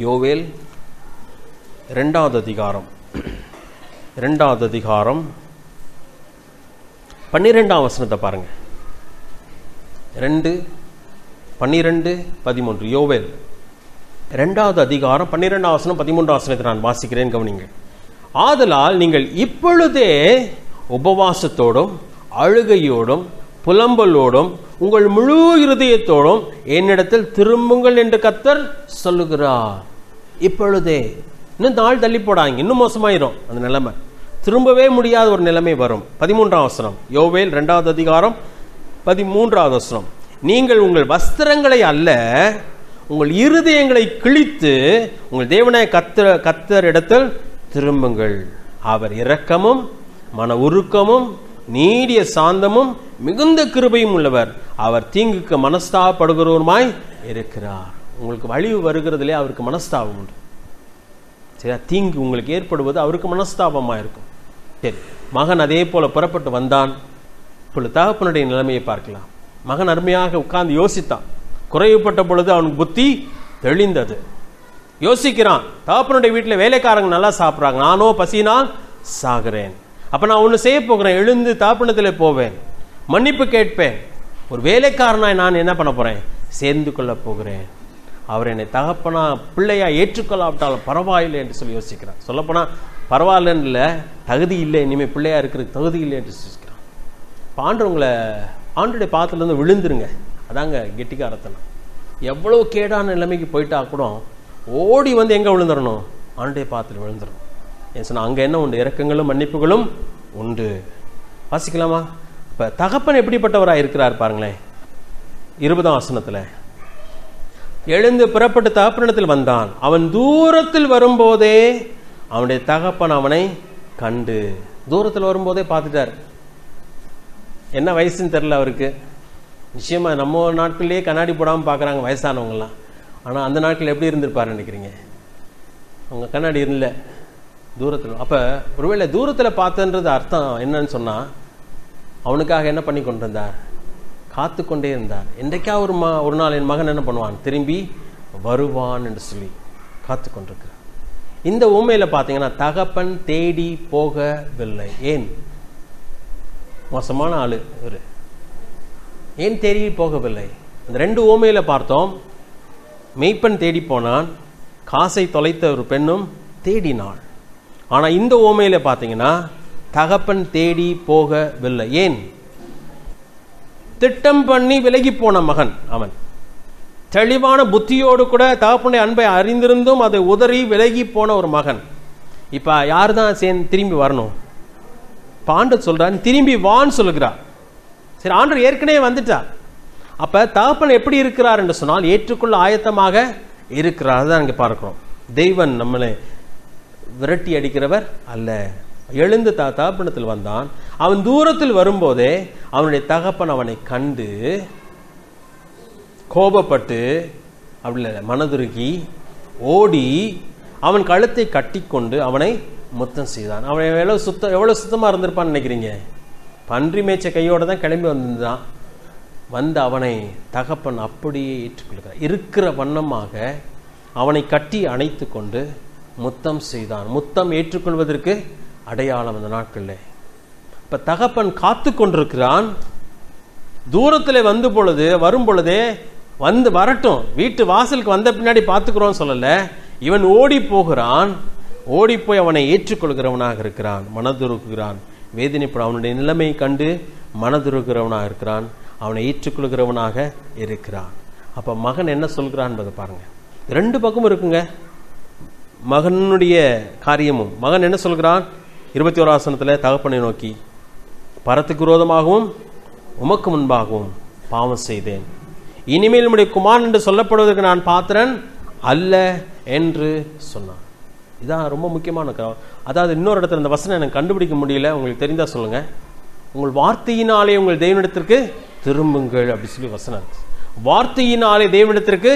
யோவேல் 2வது அதிகாரம் 12ஆம் வசனத்தை பாருங்க. 2:12-13. யோவேல் 2வது அதிகாரம் 12ஆம் வசனம் 13ஆம் வசனத்தை நான் வாசிக்கிறேன், கவனிங்க. ஆதலால் நீங்கள் இப்பொழுதே உபவாசத்தோடும் அழுகையோடும் புலம்பலோடும் உங்கள் முழு இருதயத்தோடும் என்னிடத்தில் திரும்புங்கள் என்று கர்த்தர் சொல்லுகிறார். இப்பொழுதே, இன்னும் நாள் தள்ளி போடாங்க, இன்னும் மோசமாயிரும் அந்த நிலைமை, திரும்பவே முடியாத ஒரு நிலைமை வரும். 13ஆம் வசனம், யோவேல் 2வது அதிகாரம் 13ஆவது வசனம். நீங்கள் உங்கள் வஸ்திரங்களை அல்ல, உங்கள் இருதயங்களை கிழித்து உங்கள் தேவனாய கர்த்தர் இடத்தில் திரும்புங்கள். அவர் இரக்கமும் மன உருக்கமும் நீடிய சாந்தமும் மிகுந்த கிருபையும் உள்ளவர், அவர் தீங்குக்கு மனஸ்தாபப்படுகிறவருமாய் இருக்கிறார். உங்களுக்கு வலிவு வருகிறதுலே அவருக்கு மனஸ்தாபம் உண்டு. சரியா? தீங்கு உங்களுக்கு ஏற்படுவது அவருக்கு மனஸ்தாபமாக இருக்கும். சரி, மகன் அதே போல புறப்பட்டு வந்தான். இப்பொழுது தகப்பனுடைய நிலைமையை பார்க்கலாம். மகன் அருமையாக உட்கார்ந்து யோசித்தான். குறைவுபட்ட பொழுது அவனுக்கு புத்தி தெளிந்தது. யோசிக்கிறான், தகப்பனுடைய வீட்டில் வேலைக்காரங்க நல்லா சாப்பிட்றாங்க, நானோ பசினால் சாகிறேன். அப்ப நான் ஒன்று செய்ய போகிறேன், எழுந்து தகப்பனத்தில் போவேன், மன்னிப்பு கேட்பேன், ஒரு வேலைக்காரனாய் நான் என்ன பண்ண போறேன், சேர்ந்து கொள்ள போகிறேன். அவர் என்னை தகப்பனா பிள்ளையா ஏற்றுக்கொள்ளாவிட்டாலும் பரவாயில்லை என்று சொல்லி யோசிக்கிறான். சொல்லப்போனா பரவாயில்லன்னு இல்லை, தகுதி இல்லை, இனிமேல் பிள்ளையா இருக்கிறது தகுதி இல்லை என்று யோசிக்கிறான். ஆண்டவங்களை ஆண்டுடைய பாத்திரலேருந்து விழுந்துருங்க, அதாங்க கெட்டிக்காரத்தனம். எவ்வளவு கேடான நிலைமைக்கு போயிட்டா கூட ஓடி வந்து எங்கே விழுந்துடணும், ஆண்டுடைய பாத்திரம் விழுந்துடணும். ஏன் சொன்னா அங்கே என்ன உண்டு, இரக்கங்களும் மன்னிப்புகளும் உண்டு. வாசிக்கலாமா? இப்போ தகப்பன் எப்படிப்பட்டவராக இருக்கிறார் பாருங்களேன். 20ஆம் வசனத்தில், எழுந்து புறப்பட்டு தகப்பனிடத்தில் வந்தான், அவன் தூரத்தில் வரும்போதே அவனுடைய தகப்பன் அவனை கண்டு. தூரத்தில் வரும்போதே பார்த்துட்டார். என்ன வயசுன்னு தெரியல அவருக்கு. நிச்சயமா நம்ம நாட்கள்லேயே கண்ணாடி போடாமல் பார்க்குறாங்க வயசானவங்கலாம். ஆனால் அந்த நாட்கள் எப்படி இருந்திருப்பாரு நினைக்கிறீங்க? அவங்க கண்ணாடி இல்லை, தூரத்தில். அப்போ ஒருவேளை தூரத்தில் பார்த்தன்றது அர்த்தம் என்னன்னு சொன்னால், அவனுக்காக என்ன பண்ணி கொண்டு இருந்தார், காத்து கொண்டே இருந்தார். என்றைக்கா ஒரு நாள் என் மகன் என்ன பண்ணுவான், திரும்பி வருவான் என்று சொல்லி காத்து கொண்டிருக்கிறார். இந்த உண்மையில் பார்த்தீங்கன்னா தகப்பன் தேடி போகவில்லை. ஏன்? மோசமான ஆளு இவர், ஏன் தேடி போகவில்லை? அந்த 2 ஊமையில பார்த்தோம். மெய்ப்பன் தேடி போனான், காசை தொலைத்த ஒரு பெண்ணும் தேடினாள். ஆனால் இந்த ஊமையில பார்த்தீங்கன்னா தகப்பன் தேடி போகவில்லை. ஏன்? திட்டம் பண்ணி விலகி போன மகன் அவன். தெளிவான புத்தியோடு கூட தகப்பனுடைய அன்பை அறிந்திருந்தும் அதை உதறி விலகி போன ஒரு மகன். இப்ப யார் தான் திரும்பி வரணும்? ஆண்டவர் சொல்றான், திரும்பி வான்னு சொல்லுகிறார். சரி, ஆண்டவர் ஏற்கனவே வந்துட்டார். அப்ப தகப்பன் எப்படி இருக்கிறார் என்று சொன்னால் ஏற்றுக்கொள்ள ஆயத்தமாக இருக்கிறார். அதுதான் இங்க பார்க்கிறோம். தெய்வன் நம்மளை விரட்டி அடிக்கிறவர் அல்ல. எழுந்து தகப்பனத்தில் வந்தான். அவன் தூரத்தில் வரும்போதே அவனுடைய தகப்பன் அவனை கண்டு கோபப்பட்டு, அப்படி இல்லை, மனதுருகி ஓடி அவன் கழுத்தை கட்டி கொண்டு அவனை முத்தம் செய்தான். அவன் எவ்வளவு சுத்தமா இருந்திருப்பான்னு நினைக்கிறீங்க? பன்றி மேய்ச்ச கையோட தான் கிளம்பி வந்திருந்தான். வந்து அவனை தகப்பன் அப்படியே ஏற்றுக்கொள்கிறார். இருக்கிற வண்ணமாக அவனை கட்டி அணைத்து கொண்டு முத்தம் செய்தான். முத்தம் ஏற்றுக்கொள்வதற்கு அடையாளம் அந்த நாட்கள்ல. இப்ப தகப்பன் காத்து கொண்டிருக்கிறான். தூரத்தில் வரும் பொழுதே வந்து வரட்டும், வீட்டு வாசலுக்கு வந்த பின்னாடி பார்த்துக்கிறோம் சொல்லல. இவன் ஓடி போகிறான். ஓடி போய் அவனை ஏற்றுக்கொள்கிறவனாக இருக்கிறான். மனதுருகுகிறான், வேதனைப்பட அவனுடைய நிலைமை கண்டு மனதுருகிறவனாக இருக்கிறான். அவனை ஏற்றுக்கொள்கிறவனாக இருக்கிறான். அப்ப மகன் என்ன சொல்கிறான் என்பதை பாருங்க. 2 பக்கமும் இருக்குங்க மகனுடைய காரியமும். மகன் என்ன சொல்கிறான்? 21ஆம் வசனத்தில் தகப்பனை நோக்கி, பரத்துக்கு விரோதமாகவும் உமக்கு முன்பாகவும் பாவம் செய்தேன், இனிமேல் உம்முடைய குமாரன் என்று சொல்லப்படுவதற்கு நான் பாத்திரன் அல்ல என்று சொன்னார். இதான் ரொம்ப முக்கியமான அதாவது இன்னொரு இடத்துல இந்த வசனம் எனக்கு கண்டுபிடிக்க முடியல, உங்களுக்கு தெரிந்தா சொல்லுங்க. உங்கள் வார்த்தையினாலே உங்கள் தேவனிடத்திற்கு திரும்புங்கள் அப்படி சொல்லி வசனம். வார்த்தையினாலே தேவனிடத்திற்கு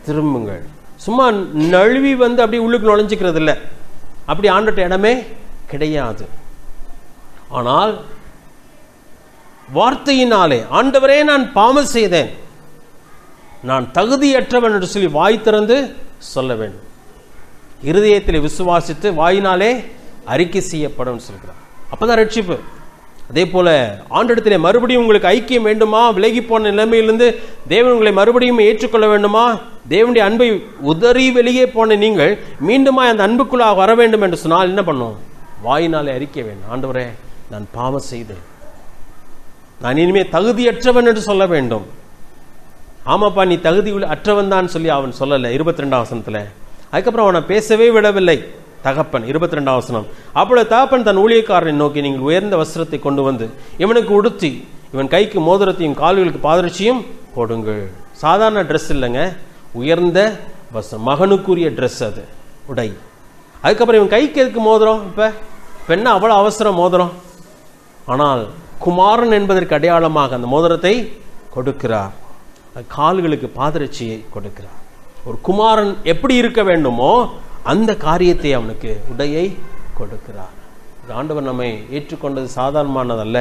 திரும்புங்கள். சும்மா நழுவி வந்து அப்படி உள்ளுக்கு நுழைஞ்சிக்கிறது இல்லை, அப்படி ஆண்டட்ட இடமே கிடையாது. ஆனால் வார்த்தையினாலே, ஆண்டவரே நான் பாவம் செய்தேன், நான் தகுதியற்றவன் என்று சொல்லி வாய் திறந்து சொல்ல வேண்டும். இருதயத்தில் விசுவாசித்து வாயினாலே அறிக்கை செய்யப்படும் சொல்கிறார். அப்பதான் ரட்சிப்பு. அதே போல ஆண்டவரிடத்திலே மறுபடியும் உங்களுக்கு ஐக்கியம் வேண்டுமா, விலகி போன நிலைமையிலிருந்து தேவன் உங்களை மறுபடியும் ஏற்றுக்கொள்ள வேண்டுமா, தேவனுடைய அன்பை உதறி வெளியே போன நீங்கள் மீண்டுமா அந்த அன்புக்குள்ளாக வர வேண்டும் என்று சொன்னால் என்ன பண்ணும்? வாயினாலே அறிக்கை வேண்டும். ஆண்டவரே நான் பாவம் செய்தேன், நான் இனிமே தகுதியற்றவன் என்று சொல்ல வேண்டும். ஆமாப்பா நீ தகுதி அற்றவன் தான் சொல்லி அவன் சொல்லல 22ஆம் வசனத்துல. அதுக்கப்புறம் அவனை பேசவே விடவில்லை தகப்பன். 22ஆம் வசனம், அப்பொழுது தகப்பன் தன் ஊழியக்காரனை நோக்கி, நீங்கள் உயர்ந்த வஸ்திரத்தை கொண்டு வந்து இவனுக்கு உடுத்தி இவன் கைக்கு மோதிரத்தையும் கால்களுக்கு பாதரட்சியும் கொடுங்கள். சாதாரண ட்ரெஸ் இல்லைங்க, உயர்ந்த வஸ்திரம், மகனுக்குரிய ட்ரெஸ் அது, உடை. அதுக்கப்புறம் இவன் கைக்கு எதுக்கு மோதிரம்? இப்ப பெண்ணா அவ்வளவு அவசரம் மோதிரம்? ஆனால் குமாரன் என்பதற்கு அடையாளமாக அந்த மோதிரத்தை கொடுக்கிறார், கால்களுக்கு பாதரட்சியை கொடுக்கிறார். ஒரு குமாரன் எப்படி இருக்க வேண்டுமோ அந்த காரியத்தை அவனுக்கு உடையை கொடுக்கிறார். ஆண்டவர் நம்மை ஏற்றுக்கொண்டது சாதாரணமானதல்ல.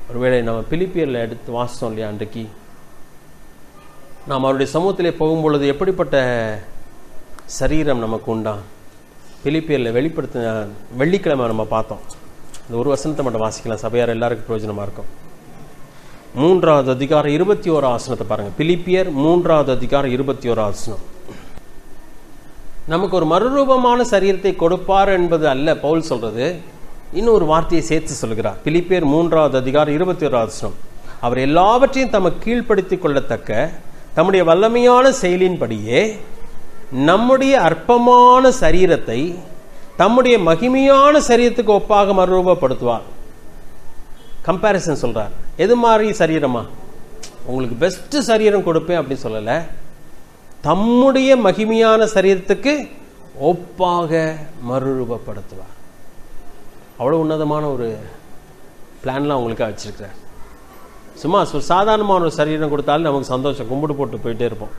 ஒருவேளை நம்ம பிலிப்பியர்ல எடுத்து வாசித்தோம் இல்லையா, அன்றைக்கு நாம் அவருடைய சமூகத்திலே போகும்பொழுது எப்படிப்பட்ட சரீரம் நமக்கு உண்டா? பிலிப்பியர்ல வெளிப்படுத்தின வெள்ளிக்கிழமை நம்ம பார்த்தோம். இந்த ஒரு வசனத்தை மட்டும் வாசிக்கலாம், சபையார் எல்லாருக்கும் பிரயோஜனமா இருக்கும். 3வது அதிகாரம் 21 வசனத்தை பாருங்க. பிலிப்பியர் 3வது அதிகாரம் 21 வசனம். நமக்கு ஒரு மறுரூபமான சரீரத்தை கொடுப்பார் என்பது அல்ல பவுல் சொல்றது, இன்னொரு வார்த்தையை சேர்த்து சொல்கிறார். பிலிப்பியர் 3வது அதிகாரம் 21 வசனம், அவர் எல்லாவற்றையும் தமக்கு கீழ்ப்படுத்திக் கொள்ளத்தக்க தம்முடைய வல்லமையான செயலின்படியே நம்முடைய அற்பமான சரீரத்தை தம்முடைய மகிமையான சரீரத்துக்கு ஒப்பாக மறுரூபப்படுத்துவார். கம்பேரிசன் சொல்றார். எது மாதிரி சரீரமா? உங்களுக்கு பெஸ்ட் சரீரம் கொடுப்பேன் அப்படின்னு சொல்லல, தம்முடைய மகிமையான சரீரத்துக்கு ஒப்பாக மறுரூபப்படுத்துவார். அவ்வளவு உன்னதமான ஒரு பிளான்லாம் உங்களுக்கு வச்சிருக்கிறார். சும்மா சாதாரணமான ஒரு சரீரம் கொடுத்தாலும் நமக்கு சந்தோஷம், கும்பிடு போட்டு போயிட்டே இருப்போம்.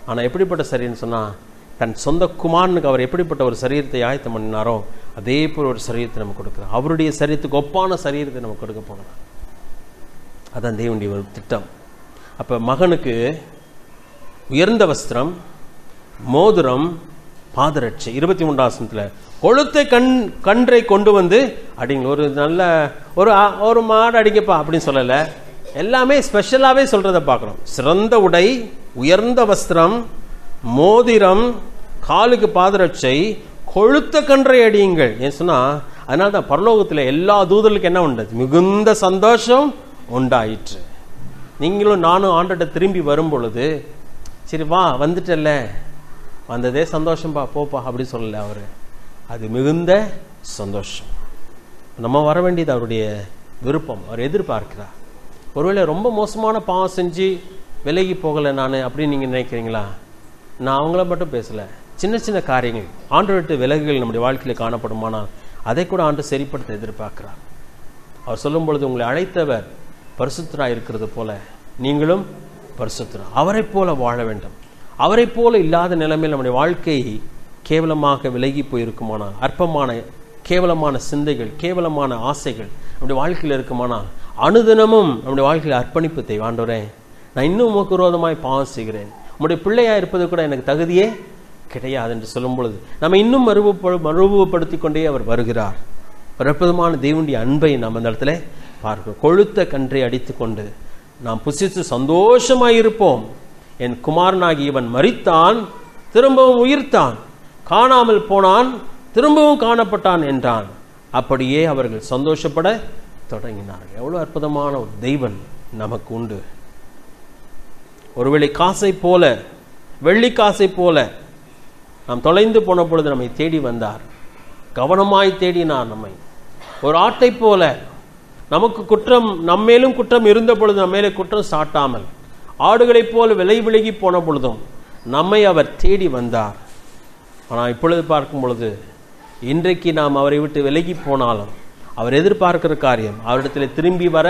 ஆனா எப்படிப்பட்ட சரீரம் சொன்னா, தன் சொந்த குமாரனுக்கு அவர் எப்படிப்பட்ட ஒரு சரீரத்தை ஆயத்தம் பண்ணினாரோ அதே போல ஒரு சரீரத்தை நமக்கு கொடுக்கிறார். அவருடைய சரீரத்துக்கு ஒப்பான சரீரத்தை நமக்கு கொடுக்க போகிறார். அதான் தேவனுடைய ஒரு திட்டம். அப்ப மகனுக்கு உயர்ந்த வஸ்திரம், மோதிரம், பாதரட்சை. 23ஆம் வசனத்துல கொழுத்த கன்றை கொண்டு வந்து அடிங்க, ஒரு நல்ல ஒரு மாடு அடிங்கப்பா அப்படின்னு சொல்லல, எல்லாமே ஸ்பெஷலாவே சொல்றத பார்க்கணும். சிறந்த உடை, உயர்ந்த வஸ்திரம், மோதிரம், காலுக்கு பாதரட்சை, கொழுத்த கன்றை அடியுங்கள். ஏன் சொன்னா, அதனால்தான் பரலோகத்தில் எல்லா தூதர்களுக்கு என்ன உண்டது? மிகுந்த சந்தோஷம் உண்டாயிற்று. நீங்களும் நானும் ஆண்டட்ட திரும்பி வரும் பொழுது, சரி வா வந்துட்டல்ல, வந்ததே சந்தோஷம்பா போப்பா அப்படி சொல்லல அவரு, அது மிகுந்த சந்தோஷம். நம்ம வர வேண்டியது அவருடைய விருப்பம், அவர் எதிர்பார்க்கிறார். ஒருவேளை ரொம்ப மோசமான பாவம் செஞ்சு விலகி போகலை நான் அப்படின்னு நீங்க நினைக்கிறீங்களா? நான் அவங்கள மட்டும் பேசல, சின்ன சின்ன காரியங்கள் ஆண்டவர்கிட்ட விலகுகள் நம்முடைய வாழ்க்கையில் காணப்படுமானால் அதை கூட ஆண்டு சரிப்படுத்த எதிர்பார்க்கிறார். அவர் சொல்லும் பொழுது, உங்களை அழைத்தவர் பரிசுத்தராய் இருக்கிறது போல நீங்களும் பரிசுத்தரா, அவரை போல வாழ வேண்டும். அவரை போல இல்லாத நிலைமையில் நம்முடைய வாழ்க்கை கேவலமாக விலகி போயிருக்குமானால், அற்பமான கேவலமான சிந்தைகள், கேவலமான ஆசைகள் நம்முடைய வாழ்க்கையில் இருக்குமானால், அனுதினமும் நம்முடைய வாழ்க்கையில் அர்ப்பணிப்பு தேவை. ஆண்டவரே, நான் இன்னும் உமக்கு விரோதமாய் பாவம் செய்கிறேன், உங்களுடைய பிள்ளையா இருப்பது கூட எனக்கு தகுதியே கிடையாது என்று சொல்லும் பொழுது நம்ம இன்னும் மறுரூபப்படுத்திக் கொண்டே அவர் வருகிறார். ஒரு அற்புதமான தேவனுடைய அன்பை நாம் அந்த இடத்துல பார்க்கிறோம். கொழுத்த கன்றை அடித்துக் கொண்டு நாம் புசித்து சந்தோஷமாயிருப்போம். என் குமாரனாகி இவன் மரித்தான், திரும்பவும் உயிர்த்தான், காணாமல் போனான், திரும்பவும் காணப்பட்டான் என்றான். அப்படியே அவர்கள் சந்தோஷப்பட தொடங்கினார்கள். எவ்வளவு அற்புதமான ஒரு தெய்வன் நமக்கு உண்டு. ஒருவேளை காசை போல, வெள்ளி காசை போல நாம் தொலைந்து போன பொழுது நம்மை தேடி வந்தார், கவனமாய் தேடினார் நம்மை. ஒரு ஆட்டை போல நமக்கு குற்றம், நம்மேலும் குற்றம் இருந்த பொழுது நம்மேலே குற்றம் சாட்டாமல், ஆடுகளைப் போல விலை விலகி போன பொழுதும் நம்மை அவர் தேடி வந்தார். ஆனால் இப்பொழுது பார்க்கும் பொழுது, இன்றைக்கு நாம் அவரை விட்டு விலகி போனாலும் அவர் எதிர்பார்க்கிற காரியம் அவரிடத்தில் திரும்பி வர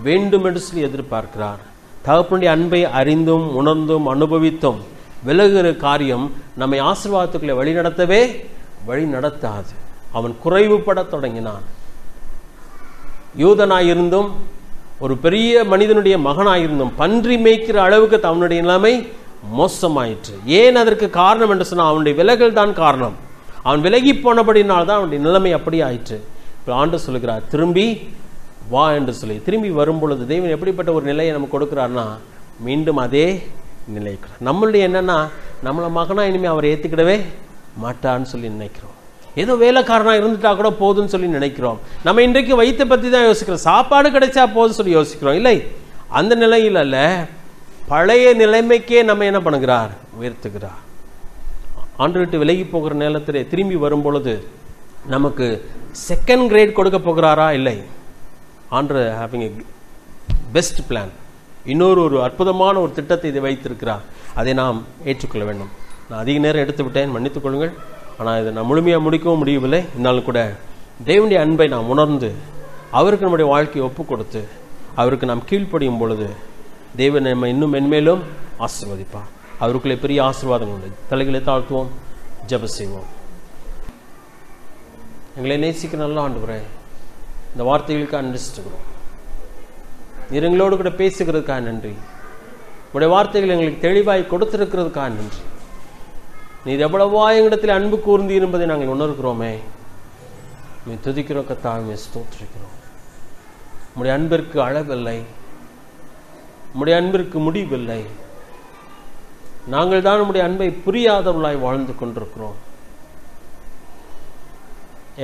வேண்டும் என்று சொல்லி எதிர்பார்க்கிறார். தகப்பனுடைய அன்பை அறிந்தும் உணர்ந்தும் அனுபவித்தும் விலகுகிற காரியம் நம்மை ஆசீர்வாதத்துக்குள்ளே வழி நடத்தாது. அவன் குறைவுபட தொடங்கினான். யூதனாயிருந்தும் ஒரு பெரிய மனிதனுடைய மகனாயிருந்தும் பன்றி மேய்க்கிற அளவுக்கு அவனுடைய நிலைமை மோசமாயிற்று. ஏன் அதற்கு காரணம் என்று சொன்னால் அவனுடைய விலகல் தான் காரணம். அவன் விலகி போனபடினால்தான் அவனுடைய நிலைமை அப்படி ஆயிற்று. இப்போ ஆண்டவர் சொல்லுகிறார், திரும்பி வா என்று சொல்லி. திரும்பி வரும் பொழுது தேவன் எப்படிப்பட்ட ஒரு நிலையை நமக்கு கொடுக்கிறார்னா, மீண்டும் அதே நிலை. நம்மளுடைய என்னன்னா, நம்மளை மகனா இனிமேல் அவரை ஏற்றுக்கிடவே மாட்டான்னு சொல்லி நினைக்கிறோம். ஏதோ வேலைக்காரனா இருந்துட்டா கூட போதுன்னு சொல்லி நினைக்கிறோம். நம்ம இன்றைக்கு வயிற்றை பற்றி தான் யோசிக்கிறோம். சாப்பாடு கிடைச்சா போதுன்னு சொல்லி யோசிக்கிறோம். இல்லை, அந்த நிலையில் அல்ல, பழைய நிலைமைக்கே நம்ம என்ன பண்ணுகிறார், உயர்த்துகிறார். ஆண்டு விட்டு விலகி போகிற நேரத்திலே திரும்பி வரும் பொழுது நமக்கு செகண்ட் கிரேட் கொடுக்க போகிறாரா? இல்லை. ஆண்டு ஹேவிங் எ பெஸ்ட் பிளான், இன்னொரு அற்புதமான ஒரு திட்டத்தை இதை வைத்திருக்கிறார். அதை நாம் ஏற்றுக்கொள்ள வேண்டும். நான் அதிக நேரம் எடுத்து விட்டேன், மன்னித்துக் கொள்ளுங்கள். ஆனால் இதை நான் முழுமையாக முடிக்கவும் முடியவில்லை. இருந்தாலும் கூட தேவனுடைய அன்பை நாம் உணர்ந்து அவருக்கு நம்முடைய வாழ்க்கையை ஒப்பு கொடுத்து அவருக்கு நாம் கீழ்ப்படியும் பொழுது தேவன் நம்ம இன்னும் மென்மேலும் ஆசீர்வதிப்பார். அவருக்குள்ளே பெரிய ஆசீர்வாதம் உண்டு. தலைகளை தாழ்த்துவோம், ஜெபம் செய்வோம். எங்களை நேசிக்க நல்ல ஆண்டவரே, இந்த வார்த்தைகளுக்கு அனுஷ்டிக்கிறோம். நீர் எங்களோடு கூட பேசுகிறதுக்காக நன்றி. உங்களுடைய வார்த்தைகள் எங்களுக்கு தெளிவாய் கொடுத்திருக்கிறதுக்காக நன்றி. நீர் எவ்வளவா எங்களிடத்தில் அன்பு கூர்ந்து என்பதை நாங்கள் உணர்கிறோமே. நீ துதிக்கிறோம் கர்த்தாவே, ஸ்தோத்திரிக்கிறோம். உம்முடைய அன்பிற்கு அளவில்லை, உம்முடைய அன்பிற்கு முடிவில்லை. நாங்கள் தான் உம்முடைய அன்பை புரியாதவர்களாய் வாழ்ந்து கொண்டிருக்கிறோம்.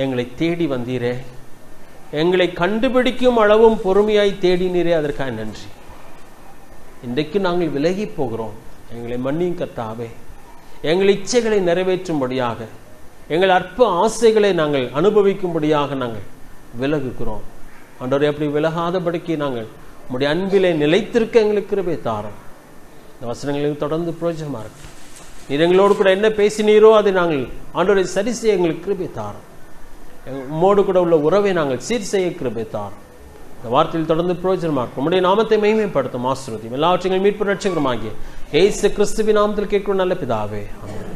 எங்களை தேடி வந்தீரே, எங்களை கண்டுபிடிக்கும் அளவும் பொறுமையாய் தேடினீரே, அதற்காக நன்றி. இன்றைக்கு நாங்கள் விலகி போகிறோம். எங்களை மன்னியும் கர்த்தாவே. எங்கள் இச்சைகளை நிறைவேற்றும்படியாக, எங்கள் அற்ப ஆசைகளை நாங்கள் அனுபவிக்கும்படியாக நாங்கள் விலகுகிறோம். ஆண்டவரே, அப்படி விலகாதபடிக்கு நாங்கள் உம்முடைய அன்பிலே நிலைத்திருக்க எங்களுக்கு கிருபை தாரும். இந்த வசனங்களுக்கு தொடர்ந்து பிரயோஜனமா இருக்கு. நீர் எங்களோடு கூட என்ன பேசினீரோ அதை நாங்கள் ஆண்டவரை சரி செய்ய எங்களுக்கு கிருபை தாரும். உம்மோடு கூட உள்ள உறவை நாங்கள் சீர் செய்ய கிருபை தாரும். இந்த வார்த்தையில் தொடர்ந்து பிரயோஜனமா இருக்கும். உம்முடைய நாமத்தை மகிமைப்படுத்தும், ஆசீர்வதியும். எல்லாவற்றையும் மீட்பு ரட்சகருமாகிய இயேசு கிறிஸ்துவின் நாமத்தில் கேட்கும் நல்ல பிதாவே, ஆமென்.